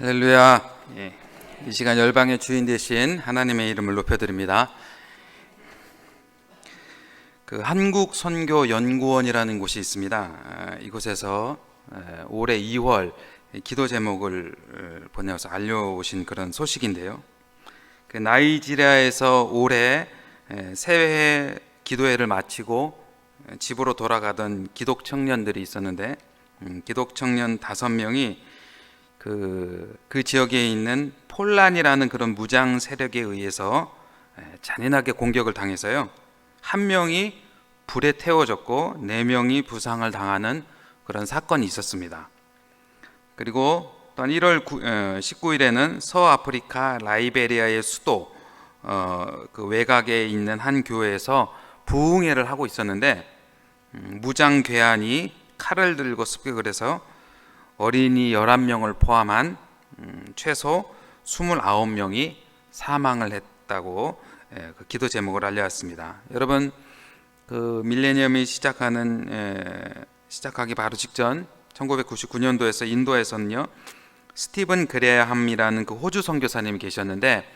할렐루야. 이 시간 열방의 주인 되신 하나님의 이름을 높여드립니다. 그 한국선교연구원이라는 곳이 있습니다. 이곳에서 올해 2월 기도 제목을 보내서 알려오신 그런 소식인데요. 그 나이지리아에서 올해 새해 기도회를 마치고 집으로 돌아가던 기독 청년들이 있었는데 기독 청년 5명이 그 지역에 있는 폴란이라는 그런 무장 세력에 의해서 잔인하게 공격을 당해서요, 1명이 불에 태워졌고 4명이 부상을 당하는 그런 사건이 있었습니다. 그리고 또한 1월 19일에는 서아프리카 라이베리아의 수도 그 외곽에 있는 한 교회에서 부흥회를 하고 있었는데 무장 괴한이 칼을 들고 습격을 해서 어린이 11명을 포함한 최소 29명이 사망을 했다고 그 기도 제목을 알려왔습니다. 여러분, 그 밀레니엄이 시작하기 바로 직전 1999년도에서 인도에서는요, 스티븐 그레함이라는 그 호주 선교사님이 계셨는데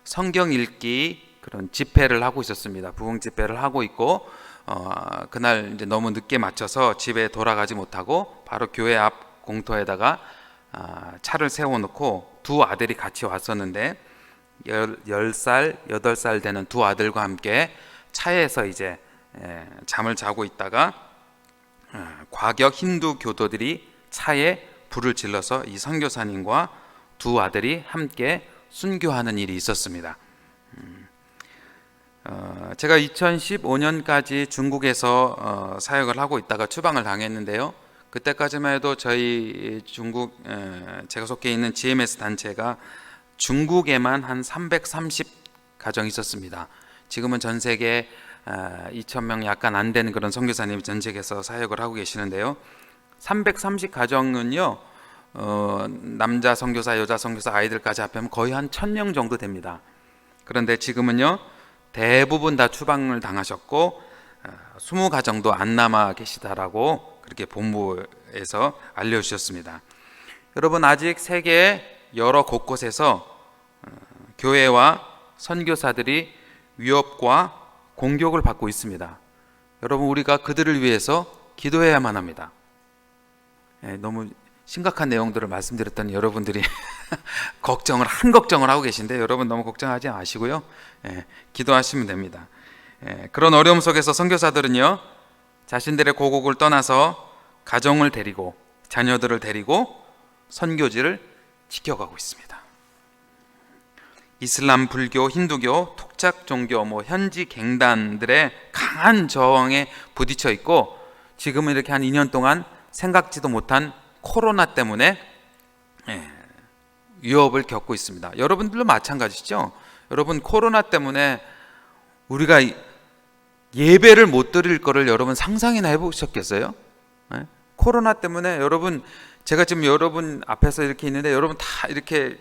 성경 읽기 그런 집회를 하고 있었습니다. 부흥 집회를 하고 있고 그날 이제 너무 늦게 맞춰서 집에 돌아가지 못하고 바로 교회 앞 공터에다가 차를 세워놓고 2 아들이 같이 왔었는데 10살, 8살 되는 2 아들과 함께 차에서 이제 잠을 자고 있다가 과격 힌두 교도들이 차에 불을 질러서 이 선교사님과 2 아들이 함께 순교하는 일이 있었습니다. 제가 2015년까지 중국에서 사역을 하고 있다가 추방을 당했는데요. 그때까지만 해도 저희 중국 제가 속해 있는 GMS 단체가 중국에만 한 330 가정이 있었습니다. 지금은 전 세계 2,000명 약간 안 되는 그런 선교사님이 전 세계에서 사역을 하고 계시는데요. 330 가정은요, 남자 선교사, 여자 선교사, 아이들까지 합하면 거의 한 1,000명 정도 됩니다. 그런데 지금은요, 대부분 다 추방을 당하셨고 20가정도 안 남아 계시다라고 그렇게 본부에서 알려주셨습니다. 여러분, 아직 세계 여러 곳곳에서 교회와 선교사들이 위협과 공격을 받고 있습니다. 여러분, 우리가 그들을 위해서 기도해야만 합니다. 너무 심각한 내용들을 말씀드렸더니 여러분들이 걱정을 하고 계신데, 여러분 너무 걱정하지 마시고요, 기도하시면 됩니다. 그런 어려움 속에서 선교사들은요, 자신들의 고국을 떠나서 가정을 데리고 자녀들을 데리고 선교지를 지켜가고 있습니다. 이슬람, 불교, 힌두교, 톡착 종교, 현지 갱단들의 강한 저항에 부딪혀 있고, 지금은 이렇게 한 2년 동안 생각지도 못한 코로나 때문에 위협을 겪고 있습니다. 여러분들도 마찬가지죠. 여러분, 코로나 때문에 우리가 예배를 못 드릴 거를 여러분 상상이나 해보셨겠어요? 코로나 때문에 여러분, 제가 지금 여러분 앞에서 이렇게 있는데 여러분 다 이렇게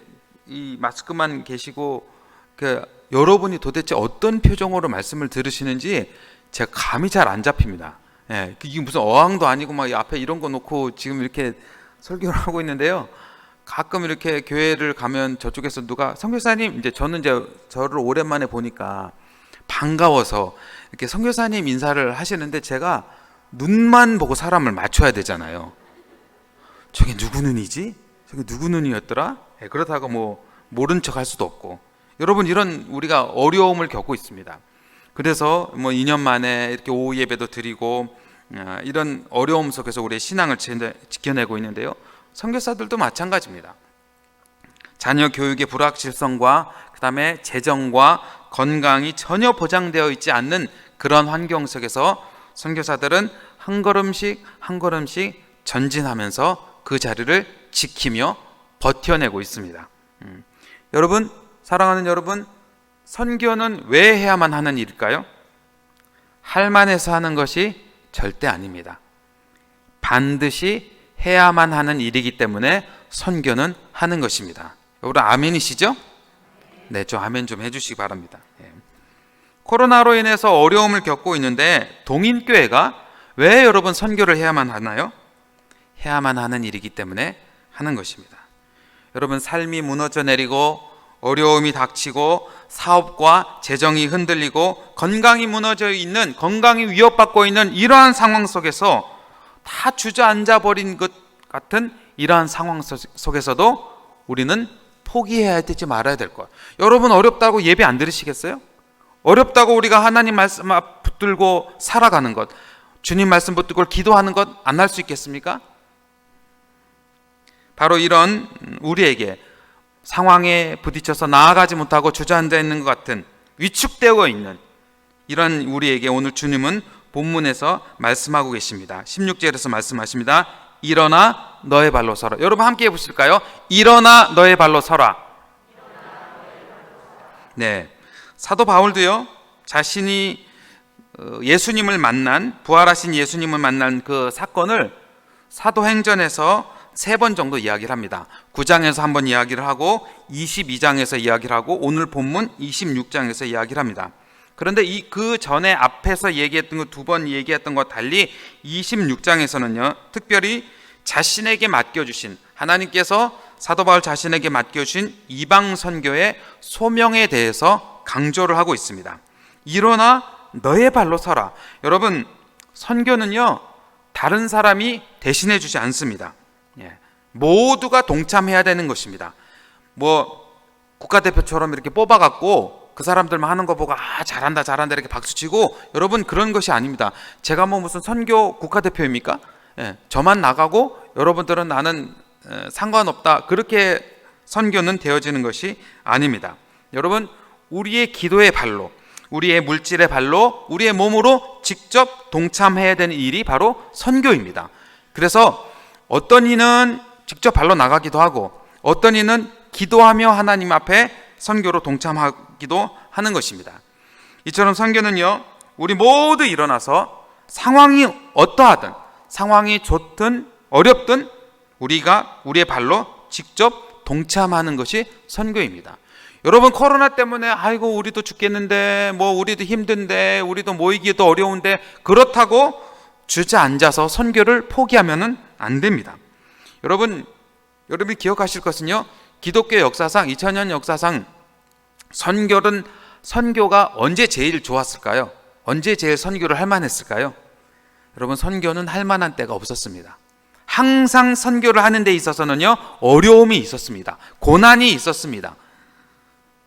이 마스크만 계시고 여러분이 도대체 어떤 표정으로 말씀을 들으시는지 제가 감이 잘 안 잡힙니다. 이게 무슨 어항도 아니고 막 앞에 이런 거 놓고 지금 이렇게 설교를 하고 있는데요. 가끔 이렇게 교회를 가면 저쪽에서 누가 선교사님, 이제 저는 이제 저를 오랜만에 보니까 반가워서 이렇게 선교사님 인사를 하시는데 제가 눈만 보고 사람을 맞춰야 되잖아요. 저게 누구 눈이지? 저게 누구 눈이었더라? 그렇다고 모른 척 할 수도 없고. 여러분, 이런 우리가 어려움을 겪고 있습니다. 그래서 2년 만에 이렇게 오후 예배도 드리고 이런 어려움 속에서 우리의 신앙을 지켜내고 있는데요. 선교사들도 마찬가지입니다. 자녀 교육의 불확실성과 그다음에 재정과 건강이 전혀 보장되어 있지 않는 그런 환경 속에서 선교사들은 한 걸음씩 전진하면서 그 자리를 지키며 버텨내고 있습니다. 여러분, 사랑하는 여러분, 선교는 왜 해야만 하는 일일까요? 할 만해서 하는 것이 절대 아닙니다. 반드시 해야만 하는 일이기 때문에 선교는 하는 것입니다. 여러분, 아멘이시죠? 네, 좀 아멘 좀 해주시기 바랍니다. 코로나로 인해서 어려움을 겪고 있는데 동인교회가 왜 여러분 선교를 해야만 하나요? 해야만 하는 일이기 때문에 하는 것입니다. 여러분, 삶이 무너져 내리고 어려움이 닥치고 사업과 재정이 흔들리고 건강이 무너져 있는, 건강이 위협받고 있는 이러한 상황 속에서 다 주저앉아 버린 것 같은 이러한 상황 속에서도 우리는 포기해야 되지 말아야 될 거예요. 여러분, 어렵다고 예배 안 들으시겠어요? 어렵다고 우리가 하나님 말씀 앞 붙들고 살아가는 것, 주님 말씀 붙들고 기도하는 것 안 할 수 있겠습니까? 바로 이런 우리에게 상황에 부딪혀서 나아가지 못하고 주저앉아 있는 것 같은, 위축되어 있는 이런 우리에게 오늘 주님은 본문에서 말씀하고 계십니다. 16절에서 말씀하십니다. 일어나 너의 발로 서라. 여러분 함께 해보실까요? 일어나 너의 발로 서라. 네, 사도 바울도요, 자신이 예수님을 만난, 부활하신 예수님을 만난 그 사건을 사도행전에서 3번 정도 이야기를 합니다. 9장에서 한번 이야기를 하고 22장에서 이야기를 하고 오늘 본문 26장에서 이야기를 합니다. 그런데 그 전에 앞에서 얘기했던 거, 2번 얘기했던 것 달리 26장에서는요, 특별히 자신에게 맡겨주신, 하나님께서 사도 바울 자신에게 맡겨주신 이방 선교의 소명에 대해서 강조를 하고 있습니다. 일어나 너의 발로 서라. 여러분, 선교는요, 다른 사람이 대신해 주지 않습니다. 모두가 동참해야 되는 것입니다. 뭐 국가대표처럼 이렇게 뽑아갖고 그 사람들만 하는 거 보고 잘한다 잘한다 이렇게 박수치고, 여러분 그런 것이 아닙니다. 제가 뭐 무슨 선교 국가대표입니까? 저만 나가고 여러분들은 나는 상관없다, 그렇게 선교는 되어지는 것이 아닙니다. 여러분, 우리의 기도의 발로, 우리의 물질의 발로, 우리의 몸으로 직접 동참해야 되는 일이 바로 선교입니다. 그래서 어떤 이는 직접 발로 나가기도 하고 어떤 이는 기도하며 하나님 앞에 선교로 동참하기도 하는 것입니다. 이처럼 선교는요, 우리 모두 일어나서 상황이 어떠하든, 상황이 좋든 어렵든 우리의 발로 직접 동참하는 것이 선교입니다. 여러분, 코로나 때문에 아이고 우리도 죽겠는데, 뭐 우리도 힘든데, 우리도 모이기도 어려운데, 그렇다고 주저앉아서 선교를 포기하면은 안 됩니다. 여러분이 기억하실 것은요, 기독교 역사상, 2000년 역사상 선교가 언제 제일 좋았을까요? 언제 제일 선교를 할 만했을까요? 여러분, 선교는 할 만한 때가 없었습니다. 항상 선교를 하는 데 있어서는요, 어려움이 있었습니다. 고난이 있었습니다.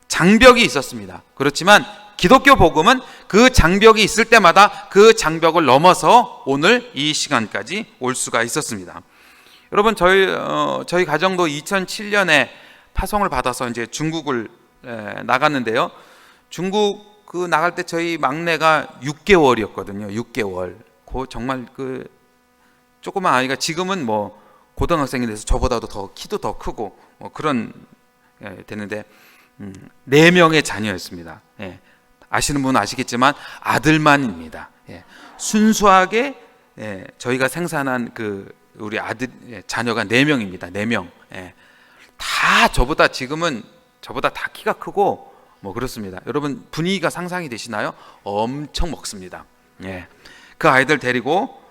장벽이 있었습니다. 그렇지만 기독교 복음은 그 장벽이 있을 때마다 그 장벽을 넘어서 오늘 이 시간까지 올 수가 있었습니다. 여러분, 저희 가정도 2007년에 파송을 받아서 이제 중국을 나갔는데요. 중국 나갈 때 저희 막내가 6개월이었거든요. 6개월. 정말 조그만 아이가 지금은 뭐 고등학생이 돼서 저보다도 더 키도 더 크고 뭐 그런 되는데 4명의 자녀였습니다. 아시는 분은 아시겠지만 아들만입니다. 순수하게 저희가 생산한 우리 아들 자녀가 4명입니다. 4명. 다 지금은 저보다 다 키가 크고 뭐 그렇습니다. 여러분, 분위기가 상상이 되시나요? 엄청 먹습니다. 그 아이들 데리고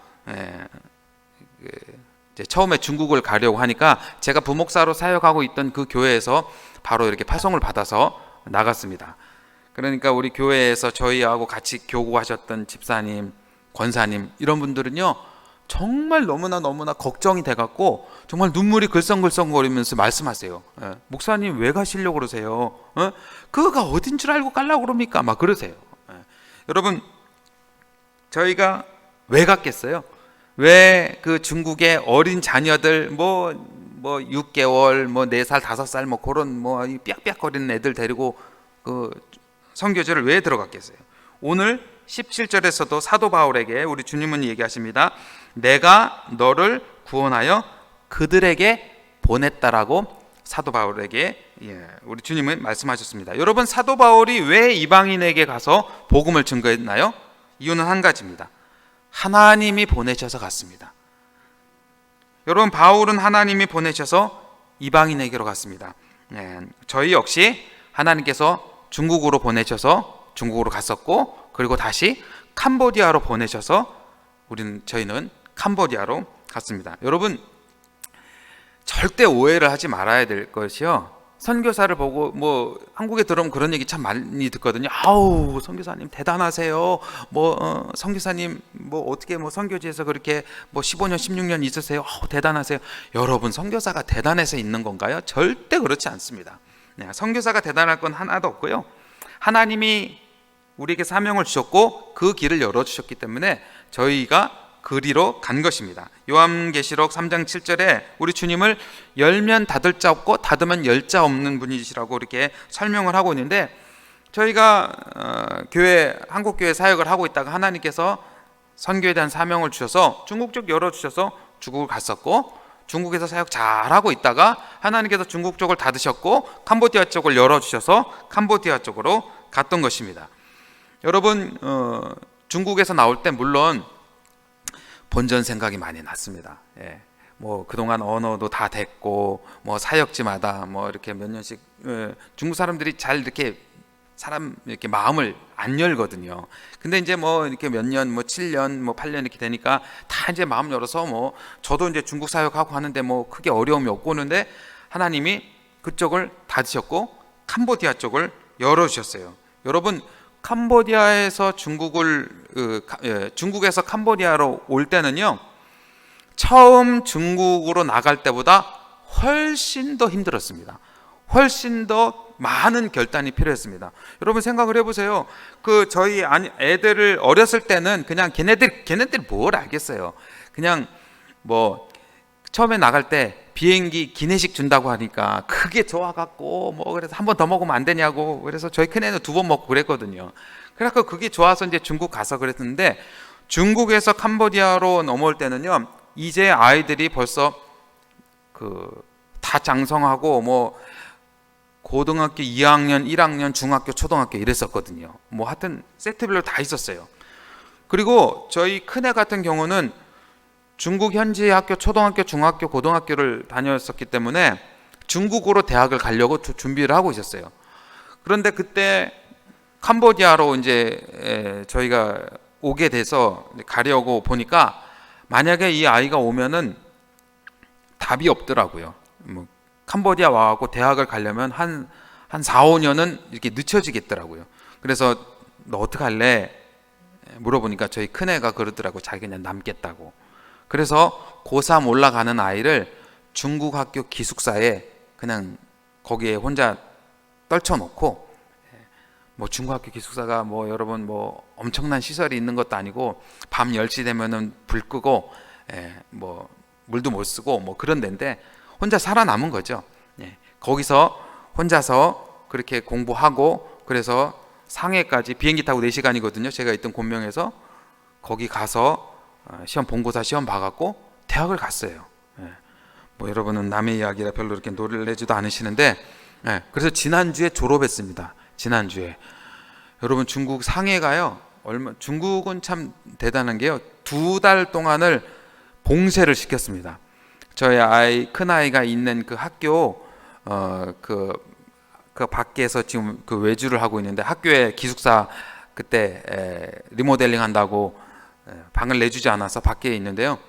이제 처음에 중국을 가려고 하니까 제가 부목사로 사역하고 있던 그 교회에서 바로 이렇게 파송을 받아서 나갔습니다. 그러니까 우리 교회에서 저희하고 같이 교구하셨던 집사님, 권사님 이런 분들은요, 정말 너무나 걱정이 돼갖고 정말 눈물이 글썽글썽거리면서 말씀하세요. 목사님 왜 가시려고 그러세요? 그거가 어딘 줄 알고 가려고 그럽니까? 막 그러세요. 여러분, 저희가 왜 갔겠어요? 왜 그 중국의 어린 자녀들 뭐 6개월, 뭐 4살, 5살 뭐 그런 뭐 삐약삐약거리는 애들 데리고 선교지를 왜 들어갔겠어요? 오늘 17절에서도 사도 바울에게 우리 주님은 얘기하십니다. 내가 너를 구원하여 그들에게 보냈다라고 사도 바울에게 우리 주님은 말씀하셨습니다. 여러분, 사도 바울이 왜 이방인에게 가서 복음을 증거했나요? 이유는 한 가지입니다. 하나님이 보내셔서 갔습니다. 여러분, 바울은 하나님이 보내셔서 이방인에게로 갔습니다. 저희 역시 하나님께서 중국으로 보내셔서 중국으로 갔었고, 그리고 다시 캄보디아로 보내셔서 저희는 캄보디아로 갔습니다. 여러분, 절대 오해를 하지 말아야 될 것이요. 선교사를 보고 뭐 한국에 들어오면 그런 얘기 참 많이 듣거든요. 아우, 선교사님 대단하세요. 선교사님 뭐 어떻게 뭐 선교지에서 그렇게 뭐 15년 16년 있으세요. 아우, 대단하세요. 여러분, 선교사가 대단해서 있는 건가요? 절대 그렇지 않습니다. 네, 선교사가 대단할 건 하나도 없고요. 하나님이 우리에게 사명을 주셨고 그 길을 열어주셨기 때문에 저희가 그리로 간 것입니다. 요한계시록 3장 7절에 우리 주님을 열면 닫을 자 없고 닫으면 열 자 없는 분이시라고 이렇게 설명을 하고 있는데, 저희가 한국교회 사역을 하고 있다가 하나님께서 선교에 대한 사명을 주셔서 중국 쪽 열어주셔서 중국을 갔었고, 중국에서 사역 잘하고 있다가 하나님께서 중국 쪽을 닫으셨고 캄보디아 쪽을 열어주셔서 캄보디아 쪽으로 갔던 것입니다. 여러분, 중국에서 나올 때 물론 본전 생각이 많이 났습니다. 예. 뭐 그동안 언어도 다 됐고 뭐 사역지마다 뭐 이렇게 몇 년씩 중국 사람들이 잘 이렇게 사람 이렇게 마음을 안 열거든요. 근데 이제 뭐 이렇게 몇 년, 뭐 7년, 뭐 8년 이렇게 되니까 다 이제 마음 열어서 뭐 저도 이제 중국 사역하고 하는데 뭐 크게 어려움이 없고 하는데 하나님이 그쪽을 닫으셨고 캄보디아 쪽을 열어주셨어요. 여러분, 캄보디아에서 중국에서 캄보디아로 올 때는요, 처음 중국으로 나갈 때보다 훨씬 더 힘들었습니다. 훨씬 더 많은 결단이 필요했습니다. 여러분 생각을 해보세요. 저희 애들을 어렸을 때는 그냥 걔네들 뭘 알겠어요. 그냥 뭐 처음에 나갈 때 비행기 기내식 준다고 하니까 그게 좋아갖고 뭐 그래서 한 번 더 먹으면 안 되냐고, 그래서 저희 큰애는 2번 먹고 그랬거든요. 그래서 그게 좋아서 이제 중국 가서 그랬는데, 중국에서 캄보디아로 넘어올 때는요, 이제 아이들이 벌써 다 장성하고 뭐 고등학교 2학년, 1학년, 중학교, 초등학교 이랬었거든요. 뭐 하여튼 세트별로 다 있었어요. 그리고 저희 큰애 같은 경우는 중국 현지 학교, 초등학교, 중학교, 고등학교를 다녔었기 때문에 중국으로 대학을 가려고 준비를 하고 있었어요. 그런데 그때 캄보디아로 이제 저희가 오게 돼서 가려고 보니까 만약에 이 아이가 오면은 답이 없더라고요. 뭐 캄보디아 와갖고 대학을 가려면 한 4, 5년은 이렇게 늦춰지겠더라고요. 그래서 너 어떡할래? 물어보니까 저희 큰애가 그러더라고. 자기 그냥 남겠다고. 그래서 고3 올라가는 아이를 중국 학교 기숙사에 그냥 거기에 혼자 떨쳐놓고, 뭐 중국 학교 기숙사가 뭐 여러분 뭐 엄청난 시설이 있는 것도 아니고 밤 10시 되면은 불 끄고 뭐 물도 못 쓰고 뭐 그런 데인데 혼자 살아남은 거죠. 거기서 혼자서 그렇게 공부하고, 그래서 상해까지 비행기 타고 4시간이거든요. 제가 있던 곤명에서 거기 가서 시험 본고사 시험 봐갖고 대학을 갔어요. 뭐 여러분은 남의 이야기라 별로 이렇게 놀라지도 않으시는데, 그래서 지난주에 졸업했습니다. 지난주에. 여러분, 중국 상해가요, 중국은 참 대단한 게요, 2달 동안을 봉쇄를 시켰습니다. 저희 큰 아이가 있는 그 학교 그 밖에서 지금 그 외주를 하고 있는데, 학교에 기숙사 그때 리모델링 한다고 방을 내주지 않아서 밖에 있는데요,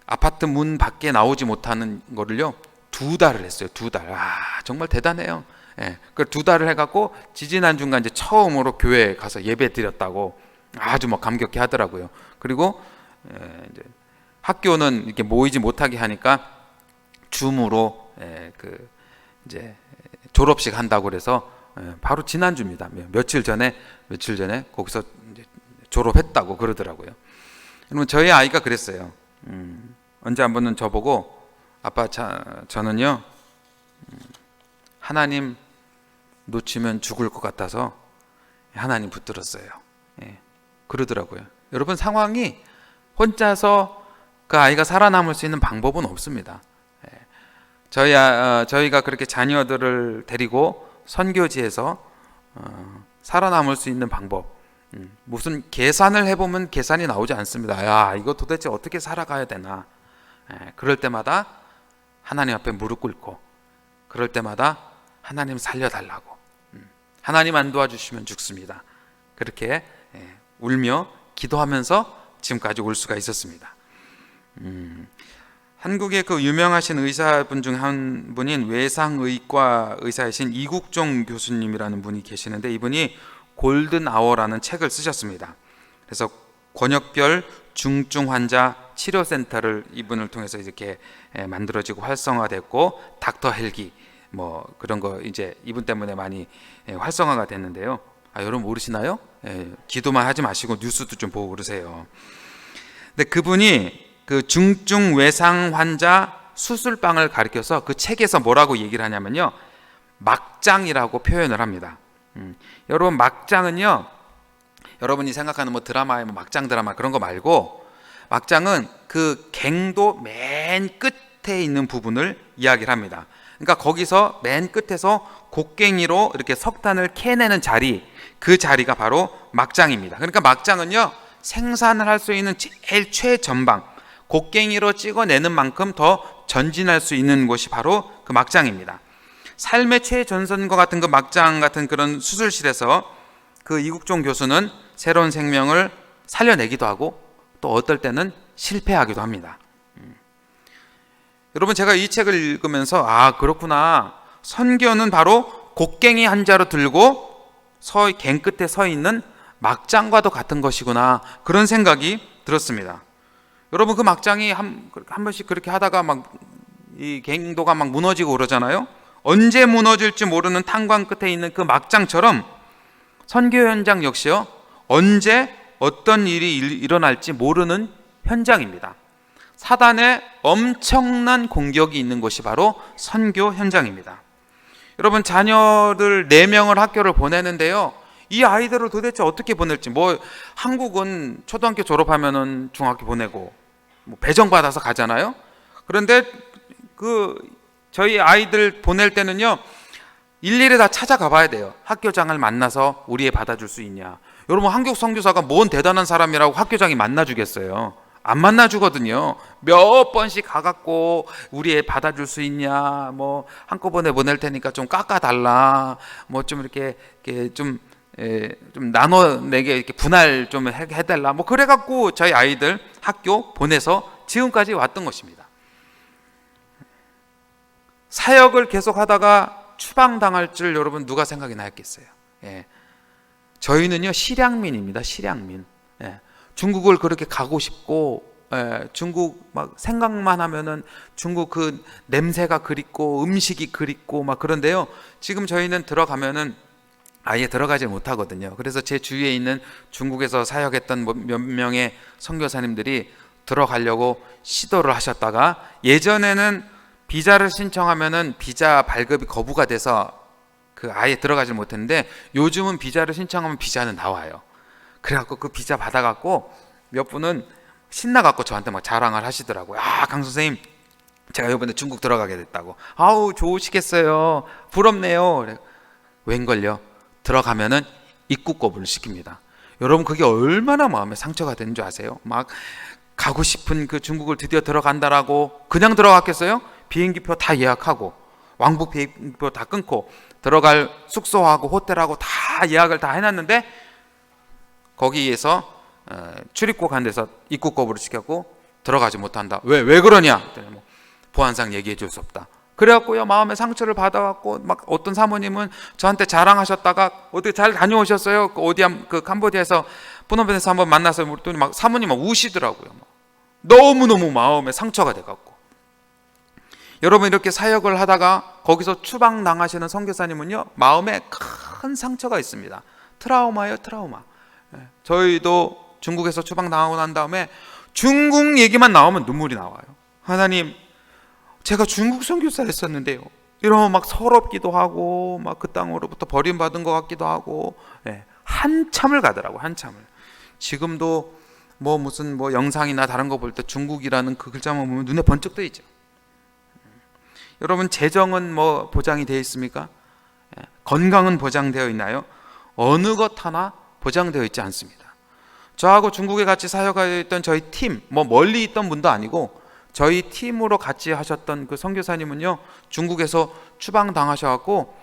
아파트 문 밖에 나오지 못하는 거를요 2달을 했어요. 2달. 정말 대단해요. 그 2달을 해갖고 지지난주가 이제 처음으로 교회에 가서 예배 드렸다고 아주 뭐 감격해 하더라고요. 그리고 이제 학교는 이렇게 모이지 못하게 하니까 줌으로 이제 졸업식 한다고 그래서 바로 지난주입니다. 며칠 전에 거기서 이제 졸업했다고 그러더라고요. 그러면 저희 아이가 그랬어요. 언제 한 번은 저보고, 아빠 저는요 하나님 놓치면 죽을 것 같아서 하나님 붙들었어요. 그러더라고요. 여러분, 상황이 혼자서 그 아이가 살아남을 수 있는 방법은 없습니다. 저희가 그렇게 자녀들을 데리고 선교지에서 살아남을 수 있는 방법, 무슨 계산을 해보면 계산이 나오지 않습니다. 야, 이거 도대체 어떻게 살아가야 되나. 그럴 때마다 하나님 앞에 무릎 꿇고, 그럴 때마다 하나님 살려달라고, 하나님 안 도와주시면 죽습니다. 그렇게 울며 기도하면서 지금까지 올 수가 있었습니다. 한국의 그 유명하신 의사분 중 한 분인 외상의과 의사이신 이국종 교수님이라는 분이 계시는데, 이분이 골든 아워라는 책을 쓰셨습니다. 그래서 권역별 중증 환자 치료센터를 이분을 통해서 이렇게 만들어지고 활성화됐고, 닥터 헬기 뭐 그런 거 이제 이분 때문에 많이 활성화가 됐는데요. 여러분 모르시나요? 기도만 하지 마시고 뉴스도 좀 보고 그러세요. 근데 그분이 그 중증 외상 환자 수술방을 가리켜서 그 책에서 뭐라고 얘기를 하냐면요, 막장이라고 표현을 합니다. 여러분, 막장은요, 여러분이 생각하는 뭐 드라마의 뭐 막장 드라마 그런 거 말고, 막장은 그 갱도 맨 끝에 있는 부분을 이야기를 합니다. 그러니까 거기서 맨 끝에서 곡괭이로 이렇게 석탄을 캐내는 자리, 그 자리가 바로 막장입니다. 그러니까 막장은요, 생산을 할 수 있는 제일 최전방, 곡괭이로 찍어내는 만큼 더 전진할 수 있는 곳이 바로 그 막장입니다. 삶의 최전선과 같은 그 막장 같은 그런 수술실에서 그 이국종 교수는 새로운 생명을 살려내기도 하고, 또 어떨 때는 실패하기도 합니다. 여러분, 제가 이 책을 읽으면서 그렇구나, 선교는 바로 곡괭이 한 자루 들고 갱 끝에 서 있는 막장과도 같은 것이구나, 그런 생각이 들었습니다. 여러분, 그 막장이 한 번씩 그렇게 하다가 막 이 갱도가 막 무너지고 그러잖아요. 언제 무너질지 모르는 탄광 끝에 있는 그 막장처럼 선교 현장 역시요, 언제 어떤 일이 일어날지 모르는 현장입니다. 사단의 엄청난 공격이 있는 곳이 바로 선교 현장입니다. 여러분, 자녀들 4명을 학교를 보내는데요, 이 아이들을 도대체 어떻게 보낼지, 뭐 한국은 초등학교 졸업하면은 중학교 보내고 뭐 배정받아서 가잖아요. 그런데 저희 아이들 보낼 때는요, 일일이 다 찾아가 봐야 돼요. 학교장을 만나서 우리 애 받아줄 수 있냐. 여러분, 한국 선교사가 뭔 대단한 사람이라고 학교장이 만나주겠어요? 안 만나주거든요. 몇 번씩 가갖고 우리 애 받아줄 수 있냐, 뭐 한꺼번에 보낼 테니까 좀 깎아달라, 뭐 좀 이렇게 좀 나눠내게 이렇게 분할 좀 해달라, 뭐 그래갖고 저희 아이들 학교 보내서 지금까지 왔던 것입니다. 사역을 계속 하다가 추방당할 줄 여러분 누가 생각이 나였겠어요? 저희는요, 실향민입니다. 실향민. 중국을 그렇게 가고 싶고, 중국 막 생각만 하면은 중국 그 냄새가 그립고 음식이 그립고 막 그런데요, 지금 저희는 들어가면은 아예 들어가지 못하거든요. 그래서 제 주위에 있는 중국에서 사역했던 몇 명의 선교사님들이 들어가려고 시도를 하셨다가, 예전에는 비자를 신청하면은 비자 발급이 거부가 돼서 아예 들어가지 못했는데, 요즘은 비자를 신청하면 비자는 나와요. 그래갖고 그 비자 받아갖고 몇 분은 신나갖고 저한테 막 자랑을 하시더라고요. 강 선생님, 제가 이번에 중국 들어가게 됐다고. 아우, 좋으시겠어요. 부럽네요. 그래. 웬걸요? 들어가면은 입국 거부를 시킵니다. 여러분, 그게 얼마나 마음에 상처가 되는 줄 아세요? 막 가고 싶은 그 중국을 드디어 들어간다라고 그냥 들어갔겠어요? 비행기표 다 예약하고 왕복 비행기표 다 끊고 들어갈 숙소하고 호텔하고 다 예약을 다 해놨는데, 거기에서 출입국 한 데서 입국 거부를 시켰고 들어가지 못한다. 왜 그러냐? 뭐 보안상 얘기해 줄 수 없다. 그래갖고요, 마음에 상처를 받아갖고 막 어떤 사모님은 저한테 자랑하셨다가 어떻게 잘 다녀오셨어요? 그 캄보디아에서 프놈펜에서 한번 만나서 물더니 막 사모님 막 우시더라고요. 너무너무 마음에 상처가 돼갖고. 여러분, 이렇게 사역을 하다가 거기서 추방 당하시는 선교사님은요, 마음에 큰 상처가 있습니다. 트라우마예요, 트라우마. 저희도 중국에서 추방 당하고 난 다음에 중국 얘기만 나오면 눈물이 나와요. 하나님, 제가 중국 선교사 했었는데요, 이러면 막 서럽기도 하고 막 그 땅으로부터 버림받은 것 같기도 하고, 한참을 가더라고, 한참을. 지금도 뭐 무슨 뭐 영상이나 다른 거 볼 때 중국이라는 그 글자만 보면 눈에 번쩍 뜨이죠. 여러분, 재정은 뭐 보장이 되어 있습니까? 건강은 보장되어 있나요? 어느 것 하나 보장되어 있지 않습니다. 저하고 중국에 같이 사역했던 저희 팀, 뭐 멀리 있던 분도 아니고 저희 팀으로 같이 하셨던 그 선교사님은요, 중국에서 추방당하셔갖고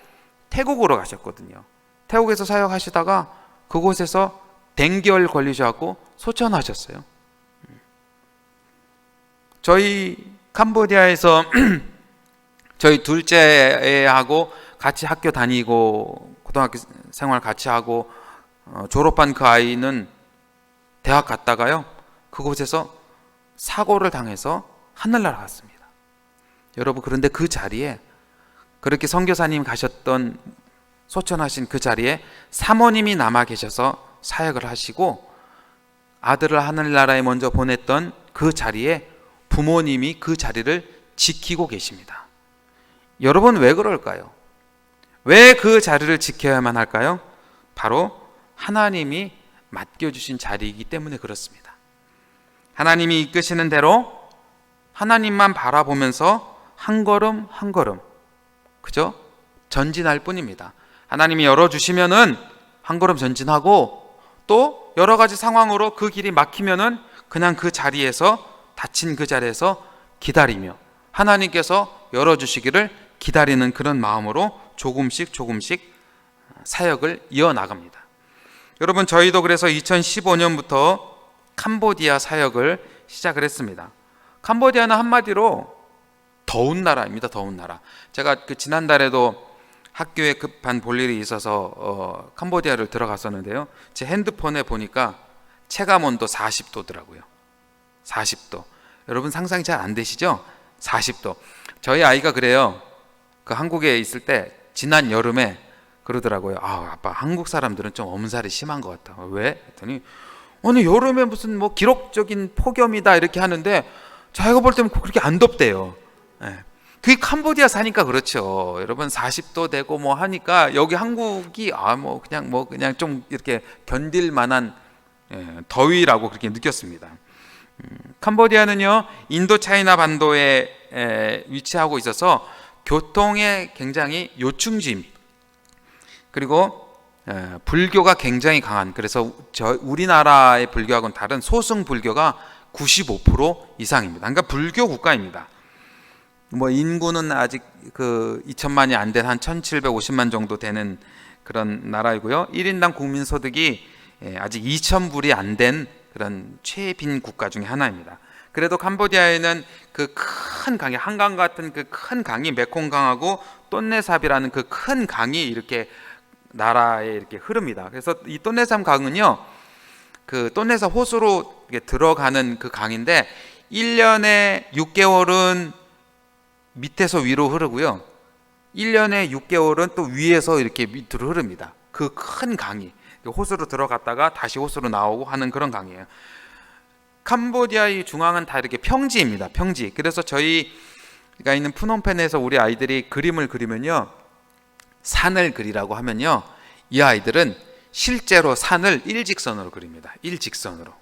태국으로 가셨거든요. 태국에서 사역하시다가 그곳에서 댕결 걸리셔갖고 소천하셨어요. 저희 캄보디아에서 저희 둘째 애하고 같이 학교 다니고 고등학교 생활 같이 하고 졸업한 그 아이는 대학 갔다가요, 그곳에서 사고를 당해서 하늘나라 갔습니다. 여러분, 그런데 그 자리에, 그렇게 선교사님 가셨던 소천하신 그 자리에 사모님이 남아 계셔서 사역을 하시고, 아들을 하늘나라에 먼저 보냈던 그 자리에 부모님이 그 자리를 지키고 계십니다. 여러분, 왜 그럴까요? 왜 그 자리를 지켜야만 할까요? 바로 하나님이 맡겨주신 자리이기 때문에 그렇습니다. 하나님이 이끄시는 대로 하나님만 바라보면서 한 걸음 한 걸음 그저 전진할 뿐입니다. 하나님이 열어주시면은 한 걸음 전진하고, 또 여러 가지 상황으로 그 길이 막히면은 그냥 그 자리에서, 닫힌 그 자리에서 기다리며 하나님께서 열어주시기를 기다리는 그런 마음으로 조금씩 사역을 이어나갑니다. 여러분, 저희도 그래서 2015년부터 캄보디아 사역을 시작을 했습니다. 캄보디아는 한마디로 더운 나라입니다. 더운 나라. 제가 지난달에도 학교에 급한 볼일이 있어서 캄보디아를 들어갔었는데요, 제 핸드폰에 보니까 체감온도 40도더라고요. 40도. 여러분, 상상이 잘 안 되시죠? 40도. 저희 아이가 그래요. 그 한국에 있을 때 지난 여름에 그러더라고요. 아빠, 한국 사람들은 좀 엄살이 심한 것 같다. 왜? 했더니 아니, 여름에 무슨 뭐 기록적인 폭염이다 이렇게 하는데 자기가 볼 때는 그렇게 안 덥대요. 그게 캄보디아 사니까 그렇죠. 여러분, 40도 되고 뭐 하니까 여기 한국이 그냥 좀 이렇게 견딜 만한 더위라고 그렇게 느꼈습니다. 캄보디아는요, 인도 차이나 반도에 위치하고 있어서 교통에 굉장히 요충지입니다. 그리고 불교가 굉장히 강한, 그래서 우리나라의 불교하고는 다른 소승 불교가 95% 이상입니다. 그러니까 불교 국가입니다. 뭐 인구는 아직 2천만이 안 된 한 1,750만 정도 되는 그런 나라이고요. 1인당 국민 소득이 아직 2,000불이 안 된 그런 최빈 국가 중에 하나입니다. 그래도 캄보디아에는 그 큰 강이, 한강 같은 그 큰 강이, 메콩강하고 똠네삽이라는 그 큰 강이 이렇게 나라에 이렇게 흐릅니다. 그래서 이 똠네삽 강은요, 그 똠네삽 호수로 들어가는 그 강인데 1년에 6개월은 밑에서 위로 흐르고요, 1년에 6개월은 또 위에서 이렇게 밑으로 흐릅니다. 그 큰 강이 호수로 들어갔다가 다시 호수로 나오고 하는 그런 강이에요. 캄보디아의 중앙은 다 이렇게 평지입니다. 평지. 그래서 저희가 있는 푸놈펜에서 우리 아이들이 그림을 그리면요, 산을 그리라고 하면요, 이 아이들은 실제로 산을 일직선으로 그립니다. 일직선으로.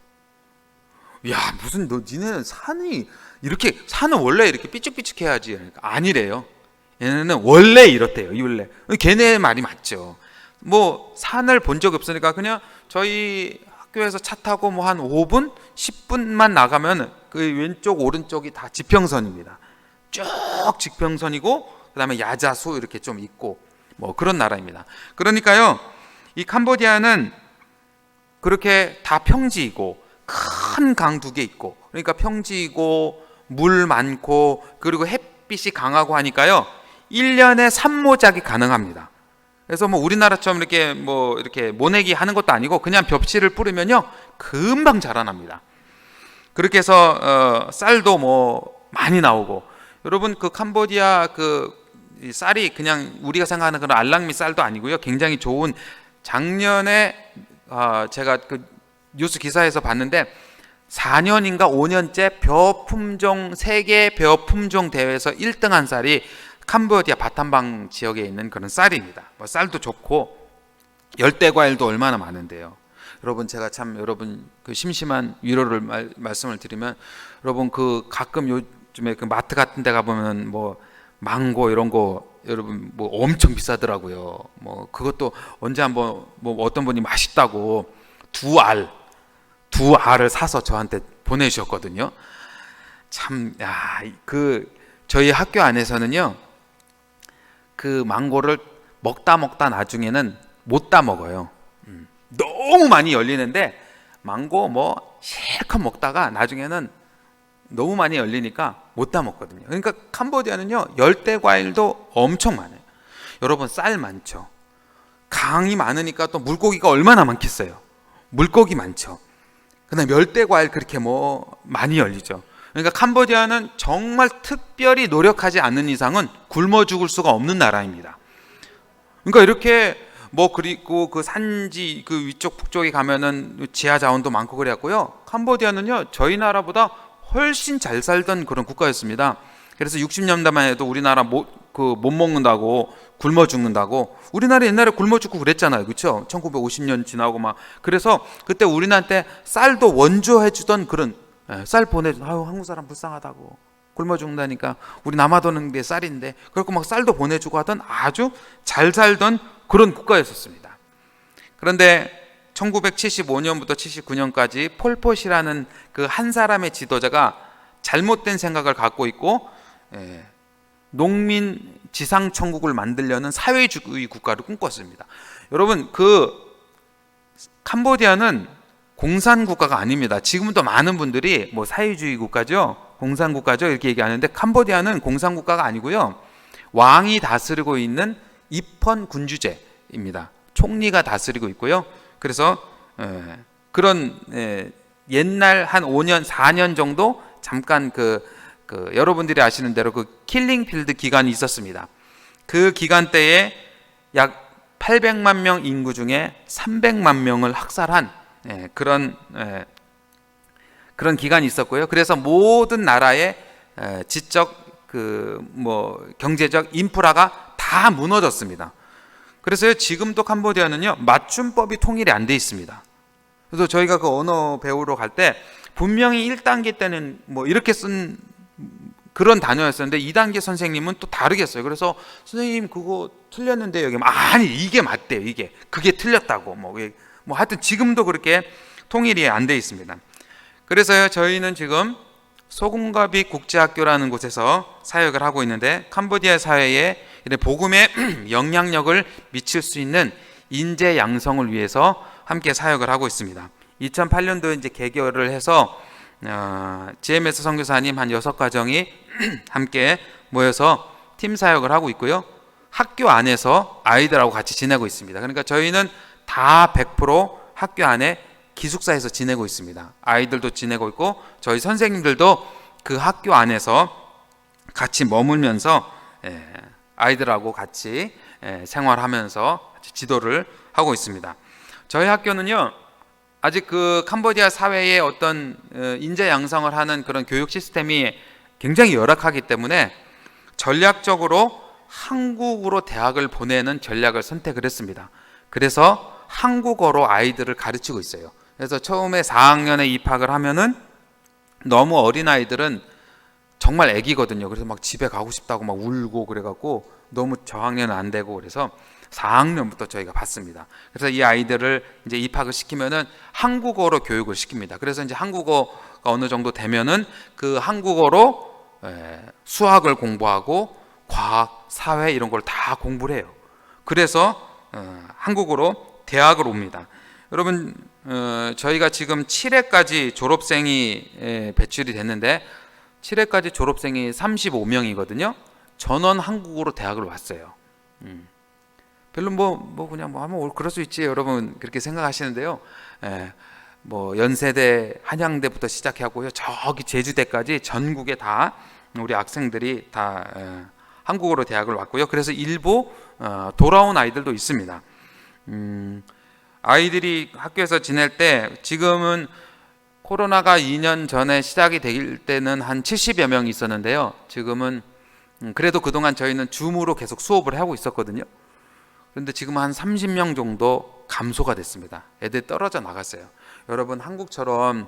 야, 무슨 니네는 산이 이렇게, 산은 원래 이렇게 삐쭉삐쭉해야지. 그러니까 아니래요. 얘네는 원래 이렇대요. 원래. 걔네 말이 맞죠. 뭐 산을 본 적이 없으니까 그냥 저희 학교에서 차 타고 뭐 한 5분, 10분만 나가면 그 왼쪽 오른쪽이 다 지평선입니다. 쭉 지평선이고, 그다음에 야자수 이렇게 좀 있고 뭐 그런 나라입니다. 그러니까요, 이 캄보디아는 그렇게 다 평지이고 큰 강 2개 있고, 그러니까 평지이고 물 많고 그리고 햇빛이 강하고 하니까요, 1년에 산모작이 가능합니다. 그래서 뭐 우리나라처럼 이렇게 모내기 하는 것도 아니고 그냥 벽지를 뿌리면요 금방 자라납니다. 그렇게 해서 쌀도 뭐 많이 나오고, 여러분, 그 캄보디아 이 쌀이 그냥 우리가 생각하는 그런 알랑미 쌀도 아니고요, 굉장히 좋은, 작년에 제가 그 뉴스 기사에서 봤는데 4년인가 5년째 세계 벼 품종 대회에서 1등한 쌀이 캄보디아 바탐방 지역에 있는 그런 쌀입니다. 뭐 쌀도 좋고 열대 과일도 얼마나 많은데요. 여러분, 제가 참 여러분 그 심심한 위로를 말씀을 드리면, 여러분 그 가끔 요즘에 그 마트 같은 데 가보면 뭐 망고 이런 거 여러분 뭐 엄청 비싸더라고요. 뭐 그것도 언제 한번 뭐 어떤 분이 맛있다고 두 알을 사서 저한테 보내주셨거든요. 참, 저희 학교 안에서는요, 그 망고를 먹다 나중에는 못 다 먹어요. 너무 많이 열리는데 망고 뭐 실컷 먹다가 나중에는 너무 많이 열리니까 못 따먹거든요. 그러니까 캄보디아는요, 열대 과일도 엄청 많아요. 여러분, 쌀 많죠. 강이 많으니까 또 물고기가 얼마나 많겠어요. 물고기 많죠. 그다음에 열대 과일 그렇게 많이 열리죠. 그러니까 캄보디아는 정말 특별히 노력하지 않는 이상은 굶어 죽을 수가 없는 나라입니다. 그러니까 이렇게 그리고 그 산지 그 위쪽 북쪽에 가면은 지하 자원도 많고 그래갖고요. 캄보디아는요, 저희 나라보다 훨씬 잘 살던 그런 국가였습니다. 그래서 60년대만 해도 우리나라 못 먹는다고 굶어 죽는다고, 우리나라 옛날에 굶어 죽고 그랬잖아요, 그렇죠? 1950년 지나고 막. 그래서 그때 우리나라한테 쌀도 원조해 주던 그런, 쌀 보내줘. 아유, 한국 사람 불쌍하다고 굶어 죽는다니까, 우리 남아도는 게 쌀인데, 그렇고 막 쌀도 보내주고 하던 아주 잘 살던 그런 국가였었습니다. 그런데 1975년부터 79년까지 폴폿이라는 그 한 사람의 지도자가 잘못된 생각을 갖고 있고, 농민 지상천국을 만들려는 사회주의 국가를 꿈꿨습니다. 여러분, 그 캄보디아는 공산국가가 아닙니다. 지금도 많은 분들이 사회주의 국가죠, 공산국가죠 이렇게 얘기하는데, 캄보디아는 공산국가가 아니고요, 왕이 다스리고 있는 입헌 군주제입니다. 총리가 다스리고 있고요. 그래서 그런 옛날 한 5년 4년 정도 잠깐 여러분들이 아시는 대로 그 킬링필드 기간이 있었습니다. 그 기간 때에 약 800만 명 인구 중에 300만 명을 학살한 그런 기간이 있었고요. 그래서 모든 나라의 지적 경제적 인프라가 다 무너졌습니다. 그래서 지금도 캄보디아는요, 맞춤법이 통일이 안 돼 있습니다. 그래서 저희가 그 언어 배우러 갈 때 분명히 1단계 때는 이렇게 쓴 그런 단어였었는데 2단계 선생님은 또 다르게 써요. 그래서 선생님 그거 틀렸는데 여기 아니 이게 맞대요. 그게 틀렸다고 하여튼 지금도 그렇게 통일이 안 돼 있습니다. 그래서요, 저희는 지금 소금가비 국제학교라는 곳에서 사역을 하고 있는데, 캄보디아 사회에 복음의 영향력을 미칠 수 있는 인재 양성을 위해서 함께 사역을 하고 있습니다. 2008년도에 이제 개교를 해서 GMS 선교사님 한 6가정이 함께 모여서 팀 사역을 하고 있고요. 학교 안에서 아이들하고 같이 지내고 있습니다. 그러니까 저희는 다 100% 학교 안에 기숙사에서 지내고 있습니다. 아이들도 지내고 있고 저희 선생님들도 그 학교 안에서 같이 머물면서 아이들하고 같이 생활하면서 지도를 하고 있습니다. 저희 학교는요, 아직 그 캄보디아 사회의 어떤 인재 양성을 하는 그런 교육 시스템이 굉장히 열악하기 때문에 전략적으로 한국으로 대학을 보내는 전략을 선택을 했습니다. 그래서 한국어로 아이들을 가르치고 있어요. 그래서 처음에 4학년에 입학을 하면은 너무 어린 아이들은 정말 애기거든요. 그래서 막 집에 가고 싶다고 막 울고 그래갖고 너무 저학년은 안 되고, 그래서 4학년부터 저희가 받습니다. 그래서 이 아이들을 이제 입학을 시키면은 한국어로 교육을 시킵니다. 그래서 이제 한국어가 어느 정도 되면은 그 한국어로 수학을 공부하고 과학, 사회 이런 걸 다 공부를 해요. 그래서 한국으로 대학을 옵니다. 여러분, 저희가 지금 7회까지 졸업생이 배출이 됐는데 7회까지 졸업생이 35명이거든요. 전원 한국으로 대학을 왔어요. 별로 그냥 하면 그럴 수 있지 여러분 그렇게 생각하시는데요. 연세대, 한양대부터 시작하고요, 저기 제주대까지 전국에 다 우리 학생들이 다 한국어로 대학을 왔고요. 그래서 일부 돌아온 아이들도 있습니다. 아이들이 학교에서 지낼 때, 지금은 코로나가 2년 전에 시작이 될 때는 한 70여 명이 있었는데요. 지금은 그래도 그동안 저희는 줌으로 계속 수업을 하고 있었거든요. 그런데 지금 한 30명 정도 감소가 됐습니다. 애들 떨어져 나갔어요. 여러분, 한국처럼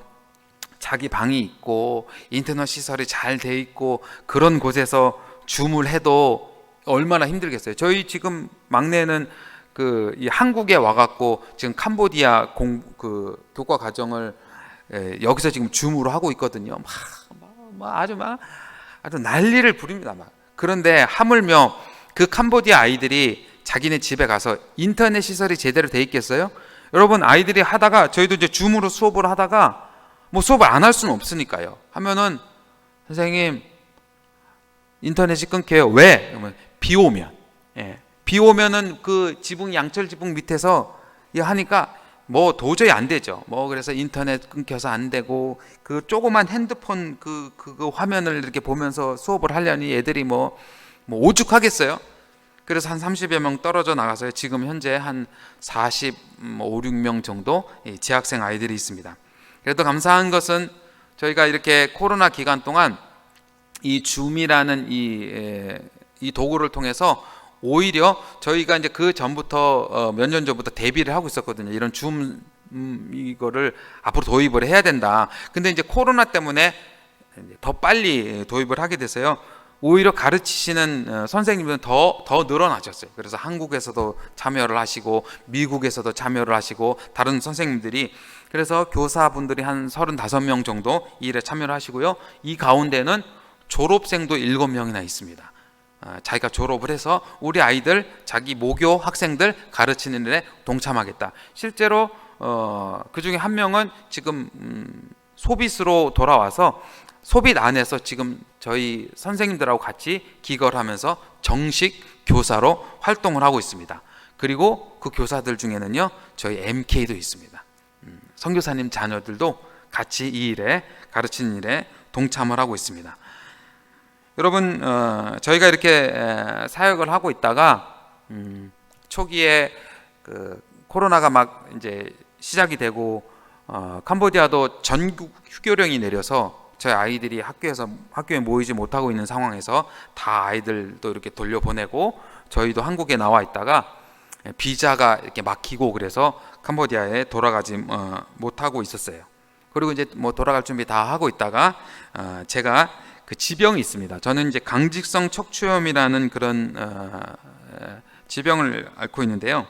자기 방이 있고 인터넷 시설이 잘 돼 있고 그런 곳에서 줌을 해도 얼마나 힘들겠어요. 저희 지금 막내는 이 한국에 와갖고 지금 캄보디아 교과 과정을 여기서 지금 줌으로 하고 있거든요. 아주 난리를 부립니다. 그런데 하물며 그 캄보디아 아이들이 자기네 집에 가서 인터넷 시설이 제대로 돼 있겠어요? 여러분, 아이들이 하다가, 저희도 이제 줌으로 수업을 하다가 수업을 안 할 수는 없으니까요. 하면은 선생님 인터넷이 끊겨요. 왜? 그러면 비 오면. 예. 비 오면은 그 지붕, 양철 지붕 밑에서 하니까 뭐 도저히 안 되죠. 뭐 그래서 인터넷 끊겨서 안 되고, 그 조그만 핸드폰 그 화면을 이렇게 보면서 수업을 하려니 애들이 뭐 오죽하겠어요. 그래서 한 30여 명 떨어져 나가서요. 지금 현재 한 45, 6명 정도 재학생 아이들이 있습니다. 그래도 감사한 것은 저희가 이렇게 코로나 기간 동안 이 줌이라는 이 도구를 통해서 오히려 저희가 이제 그 전부터 몇 년 전부터 대비를 하고 있었거든요. 이런 줌 이거를 앞으로 도입을 해야 된다. 근데 이제 코로나 때문에 더 빨리 도입을 하게 돼서요. 오히려 가르치시는 선생님들은 더 늘어나셨어요. 그래서 한국에서도 참여를 하시고 미국에서도 참여를 하시고 다른 선생님들이, 그래서 교사분들이 한 35명 정도 이 일에 참여를 하시고요. 이 가운데는 졸업생도 7명이나 있습니다. 자기가 졸업을 해서 우리 아이들, 자기 모교 학생들 가르치는 일에 동참하겠다. 실제로 그 중에 한 명은 지금 소빗으로 돌아와서 소빗 안에서 지금 저희 선생님들하고 같이 기거를 하면서 정식 교사로 활동을 하고 있습니다. 그리고 그 교사들 중에는요, 저희 MK도 있습니다. 선교사님 자녀들도 같이 이 일에, 가르치는 일에 동참을 하고 있습니다. 여러분, 저희가 이렇게 사역을 하고 있다가 초기에 그 코로나가 막 이제 시작이 되고 캄보디아도 전국 휴교령이 내려서 저희 아이들이 학교에 모이지 못하고 있는 상황에서 다 아이들도 이렇게 돌려보내고 저희도 한국에 나와 있다가 비자가 이렇게 막히고, 그래서 캄보디아에 돌아가지 못하고 있었어요. 그리고 이제 뭐 돌아갈 준비 다 하고 있다가 제가 그 지병이 있습니다. 저는 이제 강직성 척추염이라는 그런 지병을 앓고 있는데요.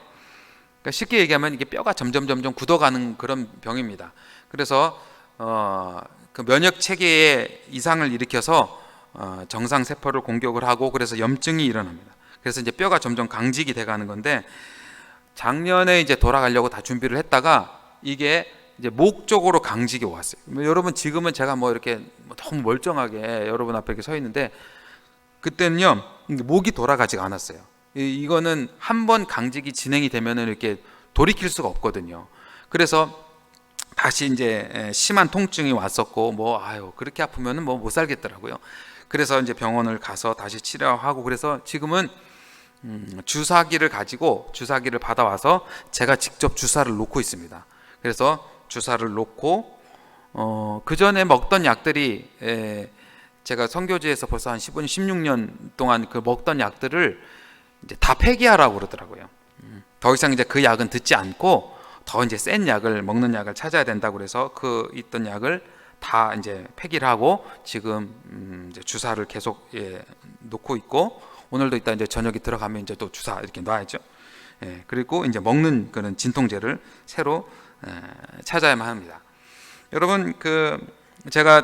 그러니까 쉽게 얘기하면 이게 뼈가 점점 굳어가는 그런 병입니다. 그래서 그 면역 체계에 이상을 일으켜서 정상 세포를 공격을 하고, 그래서 염증이 일어납니다. 그래서 이제 뼈가 점점 강직이 돼가는 건데, 작년에 이제 돌아가려고 다 준비를 했다가 이게 이제 목 쪽으로 강직이 왔어요. 여러분, 지금은 제가 뭐 이렇게 너무 멀쩡하게 여러분 앞에 이렇게 서 있는데, 그때는요 목이 돌아가지가 않았어요. 이거는 한번 강직이 진행이 되면은 이렇게 돌이킬 수가 없거든요. 그래서 다시 이제 심한 통증이 왔었고, 그렇게 아프면은 못 살겠더라고요. 그래서 이제 병원을 가서 다시 치료하고, 그래서 지금은 주사기를 받아와서 제가 직접 주사를 놓고 있습니다. 그래서 주사를 놓고 그 전에 먹던 약들이, 제가 선교지에서 벌써 한 15년, 16년 동안 그 먹던 약들을 이제 다 폐기하라고 그러더라고요. 더 이상 이제 그 약은 듣지 않고 더 이제 센 약을, 먹는 약을 찾아야 된다고 그래서 그 있던 약을 다 이제 폐기를 하고 지금 이제 주사를 계속 놓고 있고, 오늘도 이따 이제 저녁에 들어가면 이제 또 주사 이렇게 놔야죠. 그리고 이제 먹는 그런 진통제를 새로 찾아야만 합니다. 여러분, 제가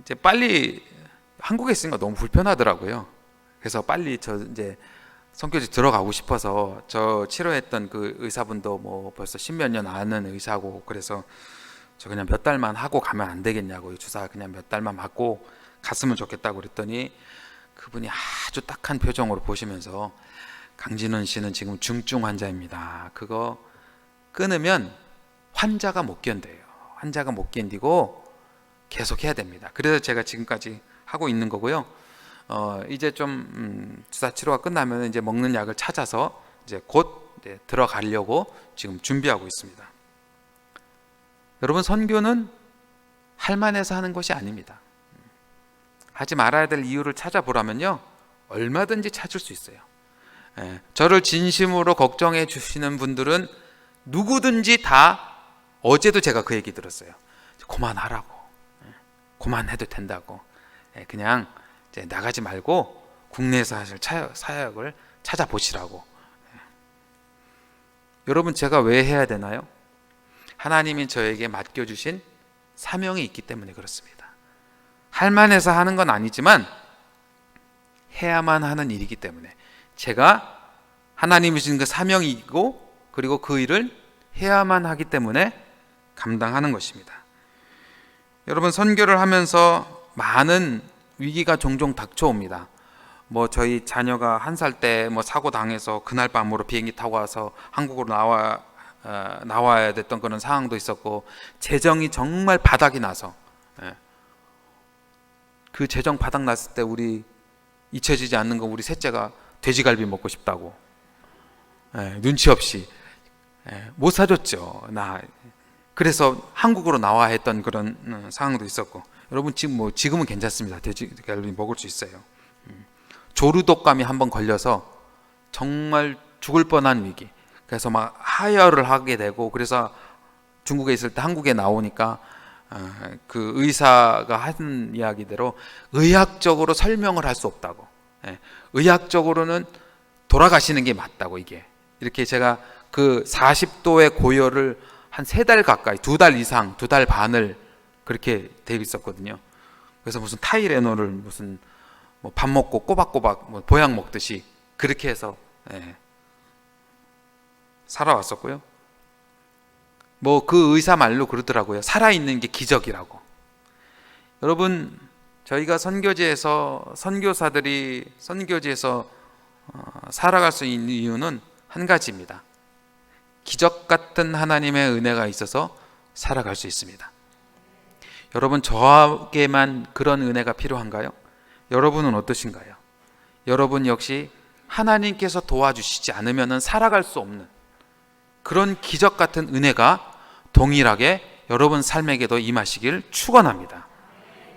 이제 빨리 한국에 있으니까 너무 불편하더라고요. 그래서 빨리 저 이제 선교지 들어가고 싶어서, 저 치료했던 그 의사분도 뭐 벌써 10몇 년 아는 의사고, 그래서 저 그냥 몇 달만 하고 가면 안 되겠냐고, 주사 그냥 몇 달만 맞고 갔으면 좋겠다고 그랬더니 그분이 아주 딱한 표정으로 보시면서, 강진원 씨는 지금 중증 환자입니다. 그거 끊으면 환자가 못 견뎌요. 환자가 못 견디고 계속 해야 됩니다. 그래서 제가 지금까지 하고 있는 거고요. 이제 좀 주사 치료가 끝나면 이제 먹는 약을 찾아서 이제 곧 이제 들어가려고 지금 준비하고 있습니다. 여러분, 선교는 할만해서 하는 것이 아닙니다. 하지 말아야 될 이유를 찾아보라면요, 얼마든지 찾을 수 있어요. 저를 진심으로 걱정해 주시는 분들은 누구든지 다, 어제도 제가 그 얘기 들었어요. 그만하라고, 그만해도 된다고, 그냥 이제 나가지 말고 국내에서 하실 사역을 찾아보시라고. 여러분, 제가 왜 해야 되나요? 하나님이 저에게 맡겨주신 사명이 있기 때문에 그렇습니다. 할만해서 하는 건 아니지만 해야만 하는 일이기 때문에, 제가 하나님이 주신 그 사명이고, 그리고 그 일을 해야만 하기 때문에 감당하는 것입니다. 여러분, 선교를 하면서 많은 위기가 종종 닥쳐옵니다. 뭐 저희 자녀가 1살 때 뭐 사고 당해서 그날 밤으로 비행기 타고 와서 한국으로 나와야 됐던 그런 상황도 있었고, 재정이 정말 바닥이 나서, 그 재정 바닥 났을 때 우리 잊혀지지 않는 거, 우리 셋째가 돼지갈비 먹고 싶다고, 눈치 없이 못 사줬죠. 그래서 한국으로 나와야 했던 그런 상황도 있었고, 여러분 지금은 괜찮습니다. 돼지갈비 먹을 수 있어요. 조류독감이 한번 걸려서 정말 죽을 뻔한 위기. 그래서 막 하혈을 하게 되고, 그래서 중국에 있을 때 한국에 나오니까 그 의사가 한 이야기대로 의학적으로 설명을 할 수 없다고. 의학적으로는 돌아가시는 게 맞다고. 이게 이렇게 제가 그 40도의 고열을 한 3달 가까이, 2달 이상, 2달 반을 그렇게 돼 있었거든요. 그래서 무슨 타이레놀을 무슨 뭐 밥 먹고 꼬박꼬박 뭐 보약 먹듯이 그렇게 해서 살아왔었고요. 뭐 그 의사 말로 그러더라고요. 살아있는 게 기적이라고. 여러분, 저희가 선교지에서 살아갈 수 있는 이유는 한 가지입니다. 기적 같은 하나님의 은혜가 있어서 살아갈 수 있습니다. 여러분, 저에게만 그런 은혜가 필요한가요? 여러분은 어떠신가요? 여러분 역시 하나님께서 도와주시지 않으면 살아갈 수 없는 그런 기적 같은 은혜가 동일하게 여러분 삶에게도 임하시길 축원합니다.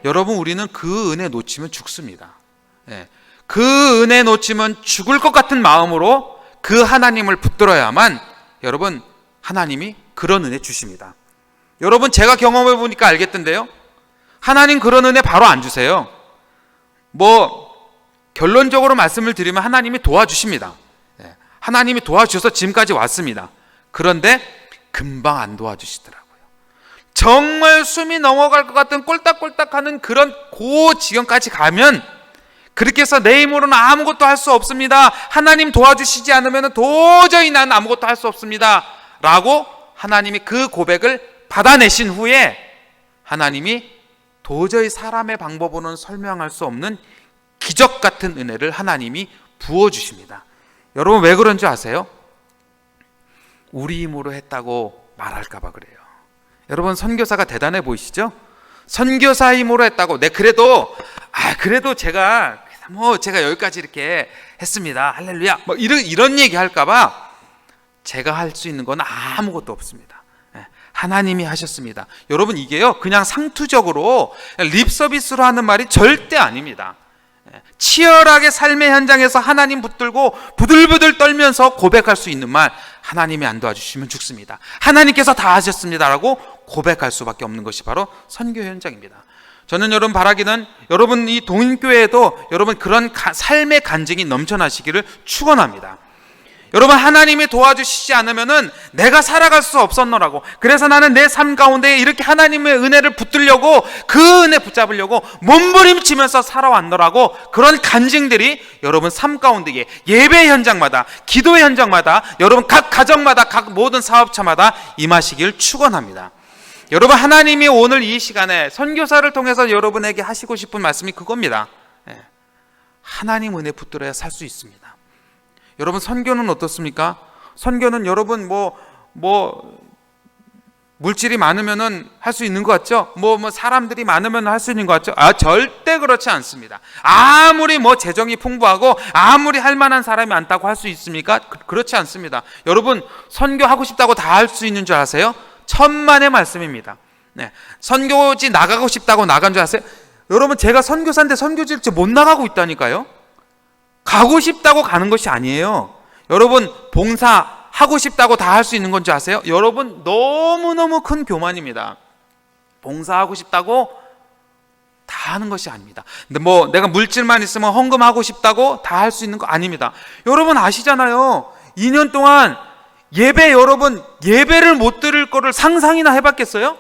여러분, 우리는 그 은혜 놓치면 죽습니다. 그 은혜 놓치면 죽을 것 같은 마음으로 그 하나님을 붙들어야만 여러분 하나님이 그런 은혜 주십니다. 여러분, 제가 경험해 보니까 알겠던데요, 하나님 그런 은혜 바로 안 주세요. 뭐 결론적으로 말씀을 드리면 하나님이 도와주십니다. 하나님이 도와주셔서 지금까지 왔습니다. 그런데 금방 안 도와주시더라고요. 정말 숨이 넘어갈 것 같은 꼴딱꼴딱하는 그런 지경까지 가면, 그렇게 해서 내 힘으로는 아무것도 할 수 없습니다, 하나님 도와주시지 않으면 도저히 난 아무것도 할 수 없습니다 라고 하나님이 그 고백을 받아내신 후에 하나님이 도저히 사람의 방법으로는 설명할 수 없는 기적 같은 은혜를 하나님이 부어주십니다. 여러분, 왜 그런 줄 아세요? 우리 힘으로 했다고 말할까 봐 그래요. 여러분, 선교사가 대단해 보이시죠? 선교사 힘으로 했다고, 그래도 제가 여기까지 이렇게 했습니다, 할렐루야, 뭐 이런 얘기 할까 봐 제가 할 수 있는 건 아무것도 없습니다. 하나님이 하셨습니다. 여러분, 이게요 그냥 상투적으로 립 서비스로 하는 말이 절대 아닙니다. 치열하게 삶의 현장에서 하나님 붙들고 부들부들 떨면서 고백할 수 있는 말, 하나님이 안 도와주시면 죽습니다, 하나님께서 다 하셨습니다라고 고백할 수밖에 없는 것이 바로 선교 현장입니다. 저는 여러분 바라기는, 여러분 이 동인교회에도 여러분 그런 삶의 간증이 넘쳐나시기를 축원합니다. 여러분, 하나님이 도와주시지 않으면은 내가 살아갈 수 없었노라고, 그래서 나는 내 삶 가운데 이렇게 하나님의 은혜를 붙들려고, 그 은혜 붙잡으려고 몸부림치면서 살아왔노라고, 그런 간증들이 여러분 삶 가운데, 예배 현장마다, 기도 현장마다, 여러분 각 가정마다, 각 모든 사업처마다 임하시길 축원합니다. 여러분, 하나님이 오늘 이 시간에 선교사를 통해서 여러분에게 하시고 싶은 말씀이 그겁니다. 하나님 은혜 붙들어야 살 수 있습니다. 여러분, 선교는 어떻습니까? 선교는 여러분 물질이 많으면은 할 수 있는 것 같죠? 사람들이 많으면 할 수 있는 것 같죠? 절대 그렇지 않습니다. 아무리 재정이 풍부하고 아무리 할 만한 사람이 많다고 할 수 있습니까? 그렇지 않습니다. 여러분, 선교하고 싶다고 다 할 수 있는 줄 아세요? 천만의 말씀입니다. 선교지 나가고 싶다고 나간 줄 아세요? 여러분, 제가 선교사인데 선교지를 못 나가고 있다니까요. 가고 싶다고 가는 것이 아니에요. 여러분, 봉사하고 싶다고 다 할 수 있는 건지 아세요? 여러분, 너무너무 큰 교만입니다. 봉사하고 싶다고 다 하는 것이 아닙니다. 근데 내가 물질만 있으면 헌금하고 싶다고 다 할 수 있는 거 아닙니다. 여러분 아시잖아요. 2년 동안 여러분 예배를 못 드릴 거를 상상이나 해봤겠어요?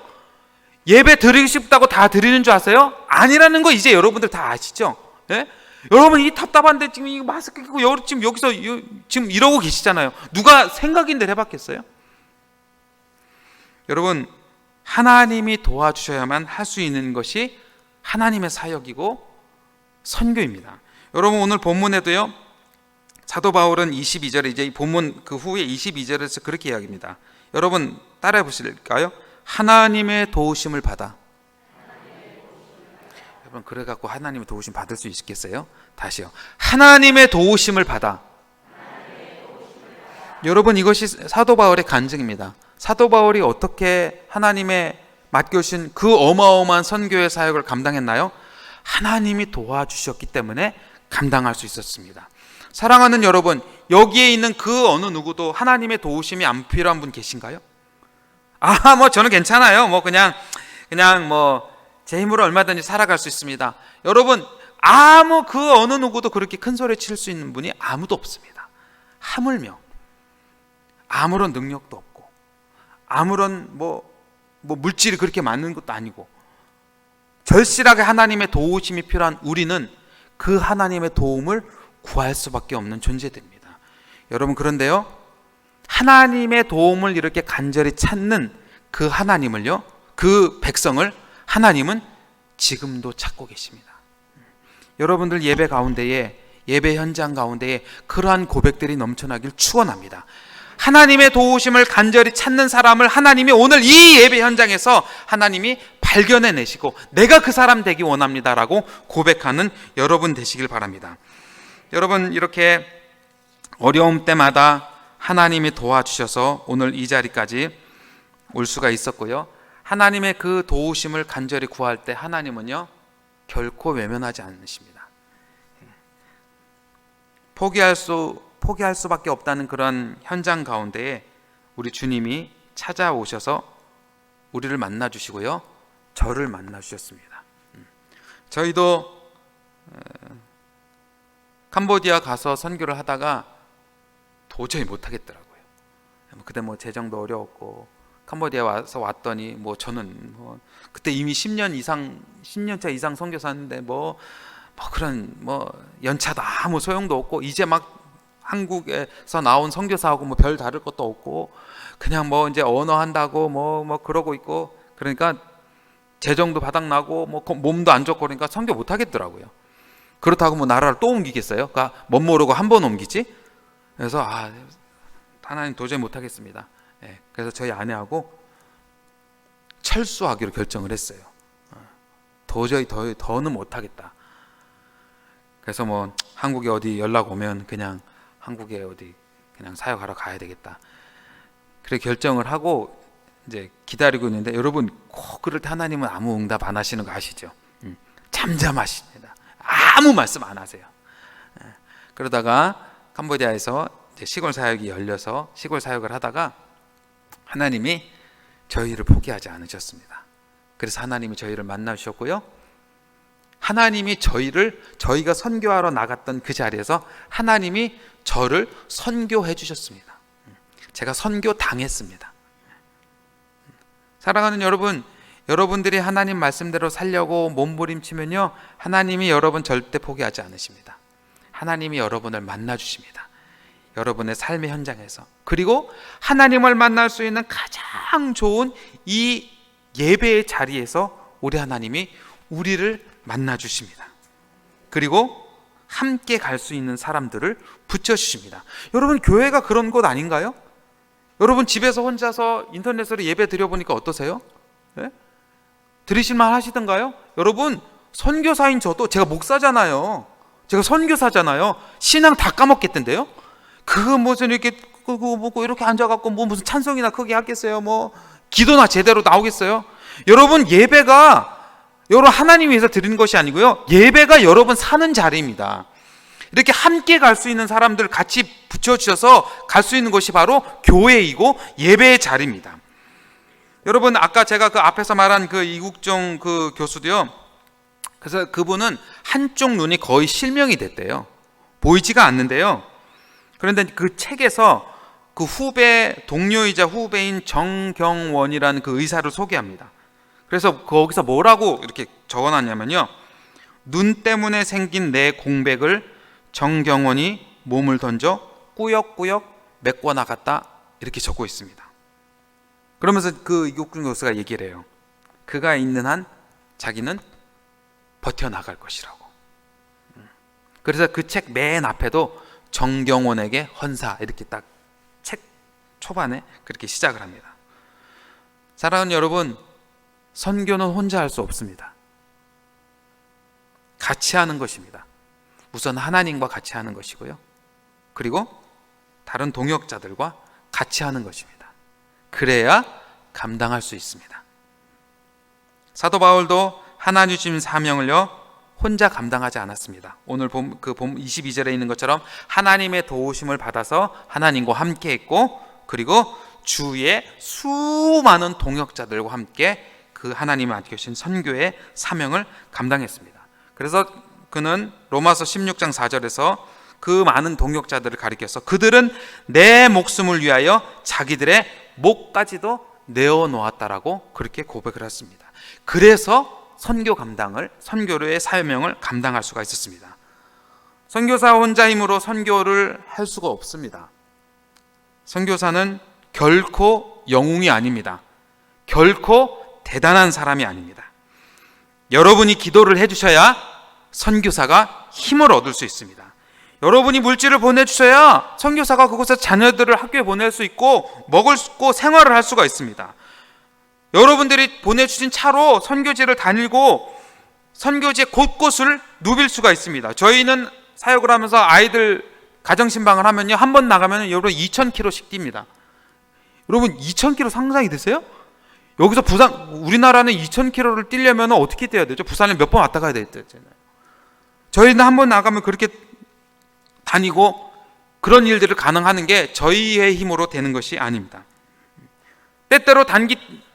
예배 드리고 싶다고 다 드리는 줄 아세요? 아니라는 거 이제 여러분들 다 아시죠? 여러분, 이 답답한데 지금 이 마스크 끼고 지금 여기서 지금 이러고 계시잖아요. 누가 생각인 대로 해봤겠어요? 여러분, 하나님이 도와주셔야만 할 수 있는 것이 하나님의 사역이고 선교입니다. 여러분 오늘 본문에도요, 사도 바울은 22절에 이제 이 본문 그 후에 22절에서 그렇게 이야기합니다. 여러분 따라해 보실까요? 하나님의 도우심을 받아. 여러분 그래 갖고 하나님의 도우심 받을 수 있겠어요? 다시요. 하나님의 도우심을 받아. 여러분 이것이 사도 바울의 간증입니다. 사도 바울이 어떻게 하나님의 맡겨주신 그 어마어마한 선교의 사역을 감당했나요? 하나님이 도와주셨기 때문에 감당할 수 있었습니다. 사랑하는 여러분, 여기에 있는 그 어느 누구도 하나님의 도우심이 안 필요한 분 계신가요? 뭐 저는 괜찮아요. 뭐 그냥 뭐 제 힘으로 얼마든지 살아갈 수 있습니다. 여러분, 그 어느 누구도 그렇게 큰 소리 칠 수 있는 분이 아무도 없습니다. 하물며 아무런 능력도 없고 아무런 뭐 물질이 그렇게 많은 것도 아니고 절실하게 하나님의 도우심이 필요한 우리는 그 하나님의 도움을 구할 수밖에 없는 존재들입니다. 여러분 그런데요, 하나님의 도움을 이렇게 간절히 찾는 그 하나님을요, 그 백성을 하나님은 지금도 찾고 계십니다. 여러분들 예배 가운데에, 예배 현장 가운데에 그러한 고백들이 넘쳐나길 축원합니다. 하나님의 도우심을 간절히 찾는 사람을 하나님이 오늘 이 예배 현장에서 하나님이 발견해내시고 내가 그 사람 되기 원합니다라고 고백하는 여러분 되시길 바랍니다. 여러분 이렇게 어려움 때마다 하나님이 도와주셔서 오늘 이 자리까지 올 수가 있었고요, 하나님의 그 도우심을 간절히 구할 때 하나님은요 결코 외면하지 않으십니다. 포기할 수밖에 없다는 그런 현장 가운데에 우리 주님이 찾아오셔서 우리를 만나 주시고요, 저를 만나 주셨습니다. 저희도 캄보디아 가서 선교를 하다가 도저히 못 하겠더라고요. 그때 뭐 재정도 어려웠고 캄보디아 와서 왔더니 저는 그때 이미 10년차 이상 선교사인데 그런 연차도 아무 소용도 없고 이제 막 한국에서 나온 선교사하고 별 다를 것도 없고 그냥 이제 언어 한다고 그러고 있고, 그러니까 재정도 바닥나고 몸도 안 좋고 그러니까 선교 못 하겠더라고요. 그렇다고 나라를 또 옮기겠어요? 그러니까 멋 모르고 한 번 옮기지? 그래서 하나님 도저히 못 하겠습니다. 그래서 저희 아내하고 철수하기로 결정을 했어요. 도저히 더는 못 하겠다. 그래서 한국에 어디 연락 오면 그냥 한국에 어디 그냥 사역하러 가야 되겠다. 그래 결정을 하고 이제 기다리고 있는데, 여러분 꼭 그럴 때 하나님은 아무 응답 안 하시는 거 아시죠? 잠잠하십니다. 아무 말씀 안 하세요. 그러다가 캄보디아에서 이제 시골 사역이 열려서 시골 사역을 하다가 하나님이 저희를 포기하지 않으셨습니다. 그래서 하나님이 저희를 만나 주셨고요, 하나님이 저희가 선교하러 나갔던 그 자리에서 하나님이 저를 선교해 주셨습니다. 제가 선교 당했습니다. 사랑하는 여러분, 여러분들이 하나님 말씀대로 살려고 몸부림치면요, 하나님이 여러분 절대 포기하지 않으십니다. 하나님이 여러분을 만나 주십니다. 여러분의 삶의 현장에서. 그리고 하나님을 만날 수 있는 가장 좋은 이 예배의 자리에서 우리 하나님이 우리를 만나 주십니다. 그리고 함께 갈 수 있는 사람들을 붙여주십니다. 여러분 교회가 그런 곳 아닌가요? 여러분 집에서 혼자서 인터넷으로 예배 드려보니까 어떠세요? 네? 들으실만 하시던가요? 여러분 선교사인 저도, 제가 목사잖아요, 제가 선교사잖아요, 신앙 다 까먹겠던데요? 그거 무슨 이렇게 이렇게 앉아갖고 무슨 찬송이나 크게 하겠어요? 기도나 제대로 나오겠어요? 여러분 예배가 여러분 하나님 위해서 드리는 것이 아니고요, 예배가 여러분 사는 자리입니다. 이렇게 함께 갈 수 있는 사람들 같이 붙여주셔서 갈 수 있는 것이 바로 교회이고 예배의 자리입니다. 여러분 아까 제가 그 앞에서 말한 그 이국종 그 교수도요, 그래서 그분은 한쪽 눈이 거의 실명이 됐대요. 보이지가 않는데요, 그런데 그 책에서 그 동료이자 후배인 정경원이라는 그 의사를 소개합니다. 그래서 거기서 뭐라고 이렇게 적어놨냐면요, 눈 때문에 생긴 내 공백을 정경원이 몸을 던져 꾸역꾸역 메꿔나갔다, 이렇게 적고 있습니다. 그러면서 그 이국준 교수가 얘기를 해요. 그가 있는 한 자기는 버텨나갈 것이라고. 그래서 그 책 맨 앞에도 정경원에게 헌사 이렇게 딱 책 초반에 그렇게 시작을 합니다. 사랑하는 여러분, 선교는 혼자 할 수 없습니다. 같이 하는 것입니다. 우선 하나님과 같이 하는 것이고요. 그리고 다른 동역자들과 같이 하는 것입니다. 그래야 감당할 수 있습니다. 사도 바울도 하나님 주신 사명을요 혼자 감당하지 않았습니다. 오늘 봄 22절에 있는 것처럼 하나님의 도우심을 받아서 하나님과 함께 했고, 그리고 주위에 수많은 동역자들과 함께 그 하나님이 맡겨주신 선교의 사명을 감당했습니다. 그래서 그는 로마서 16장 4절에서 그 많은 동역자들을 가리켜서 그들은 내 목숨을 위하여 자기들의 목까지도 내어놓았다라고 그렇게 고백을 했습니다. 그래서 선교의 사명을 감당할 수가 있었습니다. 선교사 혼자 힘으로 선교를 할 수가 없습니다. 선교사는 결코 영웅이 아닙니다. 결코 대단한 사람이 아닙니다. 여러분이 기도를 해주셔야 선교사가 힘을 얻을 수 있습니다. 여러분이 물질을 보내주셔야 선교사가 그곳에 자녀들을 학교에 보낼 수 있고 먹고 생활을 할 수가 있습니다. 여러분들이 보내주신 차로 선교지를 다니고 선교지 곳곳을 누빌 수가 있습니다. 저희는 사역을 하면서 아이들 가정신방을 하면요, 한 번 나가면 여러분 2,000km씩 뜁니다. 여러분 2,000km 상상이 되세요? 여기서 부산, 우리나라는 2,000km를 뛰려면 어떻게 뛰어야 되죠? 부산에 몇 번 왔다 가야 되잖아요. 저희는 한 번 나가면 그렇게 다니고 그런 일들을 가능하는 게 저희의 힘으로 되는 것이 아닙니다. 때때로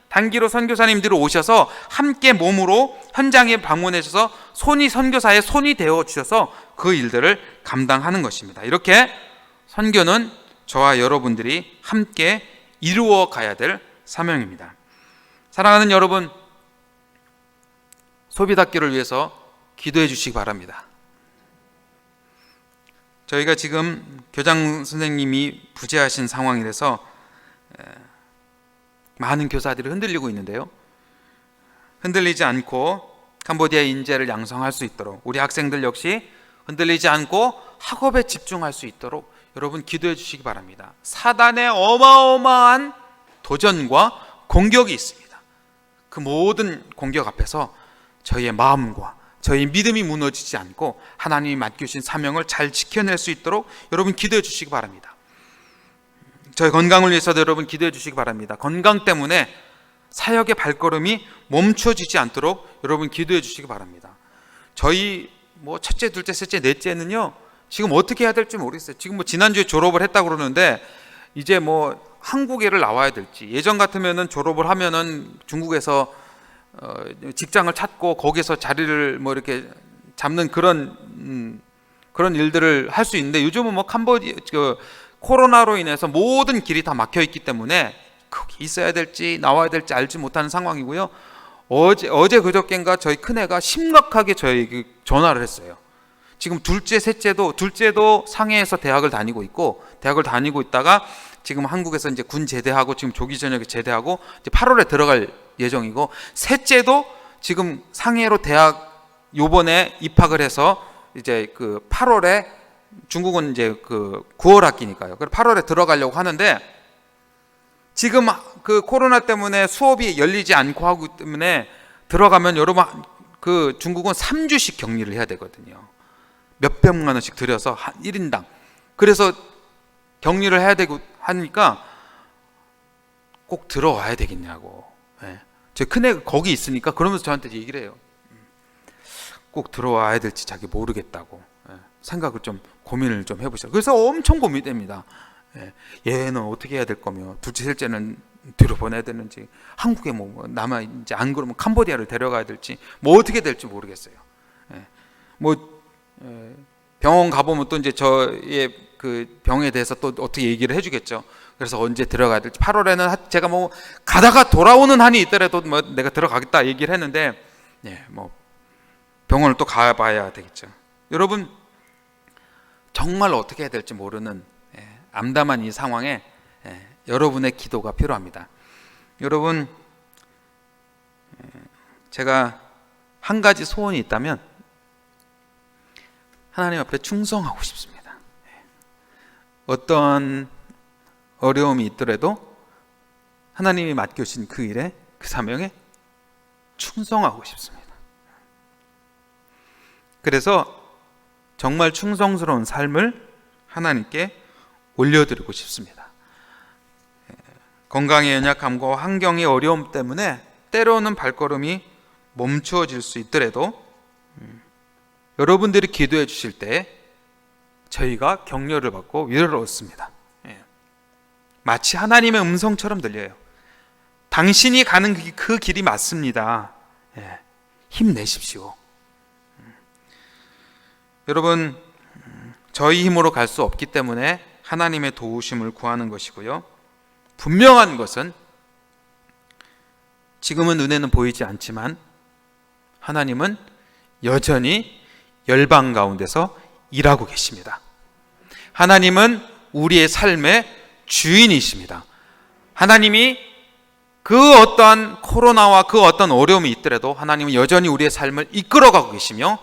단기로 선교사님들이 오셔서 함께 몸으로 현장에 방문해서 선교사의 손이 되어 주셔서 그 일들을 감당하는 것입니다. 이렇게 선교는 저와 여러분들이 함께 이루어 가야 될 사명입니다. 사랑하는 여러분, 소비닫기를 위해서 기도해 주시기 바랍니다. 저희가 지금 교장 선생님이 부재하신 상황이라서 많은 교사들이 흔들리고 있는데요, 흔들리지 않고 캄보디아 인재를 양성할 수 있도록 우리 학생들 역시 흔들리지 않고 학업에 집중할 수 있도록 여러분 기도해 주시기 바랍니다. 사단의 어마어마한 도전과 공격이 있습니다. 그 모든 공격 앞에서 저희의 마음과 저희 믿음이 무너지지 않고 하나님이 맡겨주신 사명을 잘 지켜낼 수 있도록 여러분 기도해 주시기 바랍니다. 저희 건강을 위해서도 여러분 기도해 주시기 바랍니다. 건강 때문에 사역의 발걸음이 멈춰지지 않도록 여러분 기도해 주시기 바랍니다. 저희 첫째, 둘째, 셋째, 넷째는요 지금 어떻게 해야 될지 모르겠어요. 지금 지난주에 졸업을 했다고 그러는데 이제 한국에를 나와야 될지, 예전 같으면은 졸업을 하면은 중국에서 직장을 찾고 거기서 자리를 이렇게 잡는 그런 일들을 할 수 있는데, 요즘은 코로나로 인해서 모든 길이 다 막혀 있기 때문에 거기 있어야 될지 나와야 될지 알지 못하는 상황이고요. 어제 그저께인가 저희 큰애가 심각하게 저희 전화를 했어요. 지금 둘째도 상해에서 대학을 다니고 있다가 지금 한국에서 이제 군 제대하고 지금 조기 전역에 제대하고 이제 8월에 들어갈 예정이고, 셋째도 지금 상해로 대학 요번에 입학을 해서 이제 8월에, 중국은 이제 9월 학기니까요. 그래서 8월에 들어가려고 하는데, 지금 코로나 때문에 수업이 열리지 않고 하기 때문에 들어가면 여러분 중국은 3주씩 격리를 해야 되거든요. 몇백만 원씩 들여서 1인당. 그래서 격리를 해야 되고 하니까 꼭 들어와야 되겠냐고. 제 큰애가 거기 있으니까 그러면서 저한테 얘기를 해요. 꼭 들어와야 될지 자기 모르겠다고 생각을 좀 고민을 좀 해보셔. 그래서 엄청 고민됩니다. 얘는 어떻게 해야 될 거며, 둘째 셋째는 뒤로 보내야 되는지, 한국에 남아 이제 안 그러면 캄보디아를 데려가야 될지, 어떻게 될지 모르겠어요. 병원 가보면 또 이제 저의 그 병에 대해서 또 어떻게 얘기를 해주겠죠. 그래서 언제 들어가야 될지, 8월에는 제가 가다가 돌아오는 한이 있더라도 내가 들어가겠다 얘기를 했는데, 병원을 또 가봐야 되겠죠. 여러분, 정말 어떻게 해야 될지 모르는 암담한 이 상황에 여러분의 기도가 필요합니다. 여러분, 제가 한 가지 소원이 있다면, 하나님 앞에 충성하고 싶습니다. 어떤 어려움이 있더라도 하나님이 맡겨주신 그 일에, 그 사명에 충성하고 싶습니다. 그래서 정말 충성스러운 삶을 하나님께 올려드리고 싶습니다. 건강의 연약함과 환경의 어려움 때문에 때로는 발걸음이 멈추어질 수 있더라도 여러분들이 기도해 주실 때 저희가 격려를 받고 위로를 얻습니다. 마치 하나님의 음성처럼 들려요. 당신이 가는 그 길이 맞습니다. 힘내십시오. 여러분, 저희 힘으로 갈 수 없기 때문에 하나님의 도우심을 구하는 것이고요. 분명한 것은 지금은 눈에는 보이지 않지만 하나님은 여전히 열방 가운데서 일하고 계십니다. 하나님은 우리의 삶의 주인이십니다. 하나님이 그 어떠한 코로나와 그 어떤 어려움이 있더라도 하나님은 여전히 우리의 삶을 이끌어가고 계시며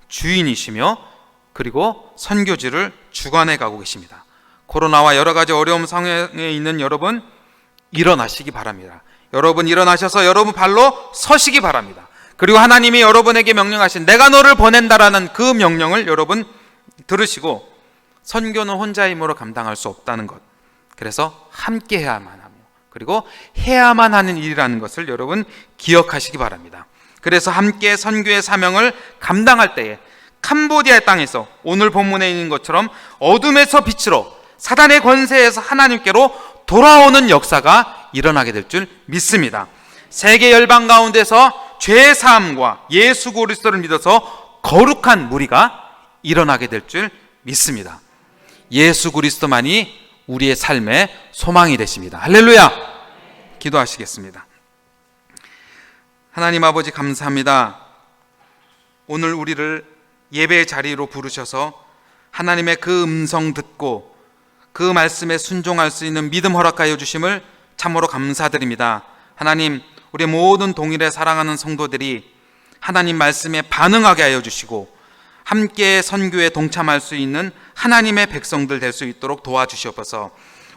주인이시며 그리고 선교지를 주관해 가고 계십니다. 코로나와 여러 가지 어려움 상황에 있는 여러분, 일어나시기 바랍니다. 여러분 일어나셔서 여러분 발로 서시기 바랍니다. 그리고 하나님이 여러분에게 명령하신 내가 너를 보낸다라는 그 명령을 여러분 들으시고, 선교는 혼자의 힘으로 감당할 수 없다는 것, 그래서 함께 해야만 하며 그리고 해야만 하는 일이라는 것을 여러분 기억하시기 바랍니다. 그래서 함께 선교의 사명을 감당할 때에 캄보디아 땅에서 오늘 본문에 있는 것처럼 어둠에서 빛으로, 사단의 권세에서 하나님께로 돌아오는 역사가 일어나게 될 줄 믿습니다. 세계 열방 가운데서 죄 사함과 예수 그리스도를 믿어서 거룩한 무리가 일어나게 될 줄 믿습니다. 예수 그리스도만이 우리의 삶의 소망이 되십니다. 할렐루야! 기도하시겠습니다. 하나님 아버지, 감사합니다. 오늘 우리를 예배 자리로 부르셔서 하나님의 그 음성 듣고 그 말씀에 순종할 수 있는 믿음 허락하여 주심을 참으로 감사드립니다. 하나님, 우리 모든 동일에 사랑하는 성도들이 하나님 말씀에 반응하게 하여 주시고 함께 선교에 동참할 수 있는 하나님의 백성들 될 수 있도록 도와주시옵소서.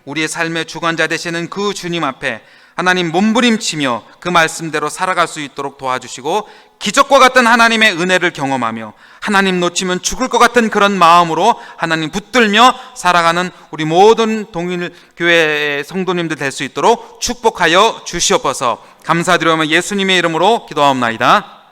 우리의 삶의 주관자 되시는 그 주님 앞에 하나님 몸부림치며 그 말씀대로 살아갈 수 있도록 도와주시고, 기적과 같은 하나님의 은혜를 경험하며 하나님 놓치면 죽을 것 같은 그런 마음으로 하나님 붙들며 살아가는 우리 모든 동일교회의 성도님들 될 수 있도록 축복하여 주시옵소서. 감사드리며 예수님의 이름으로 기도하옵나이다.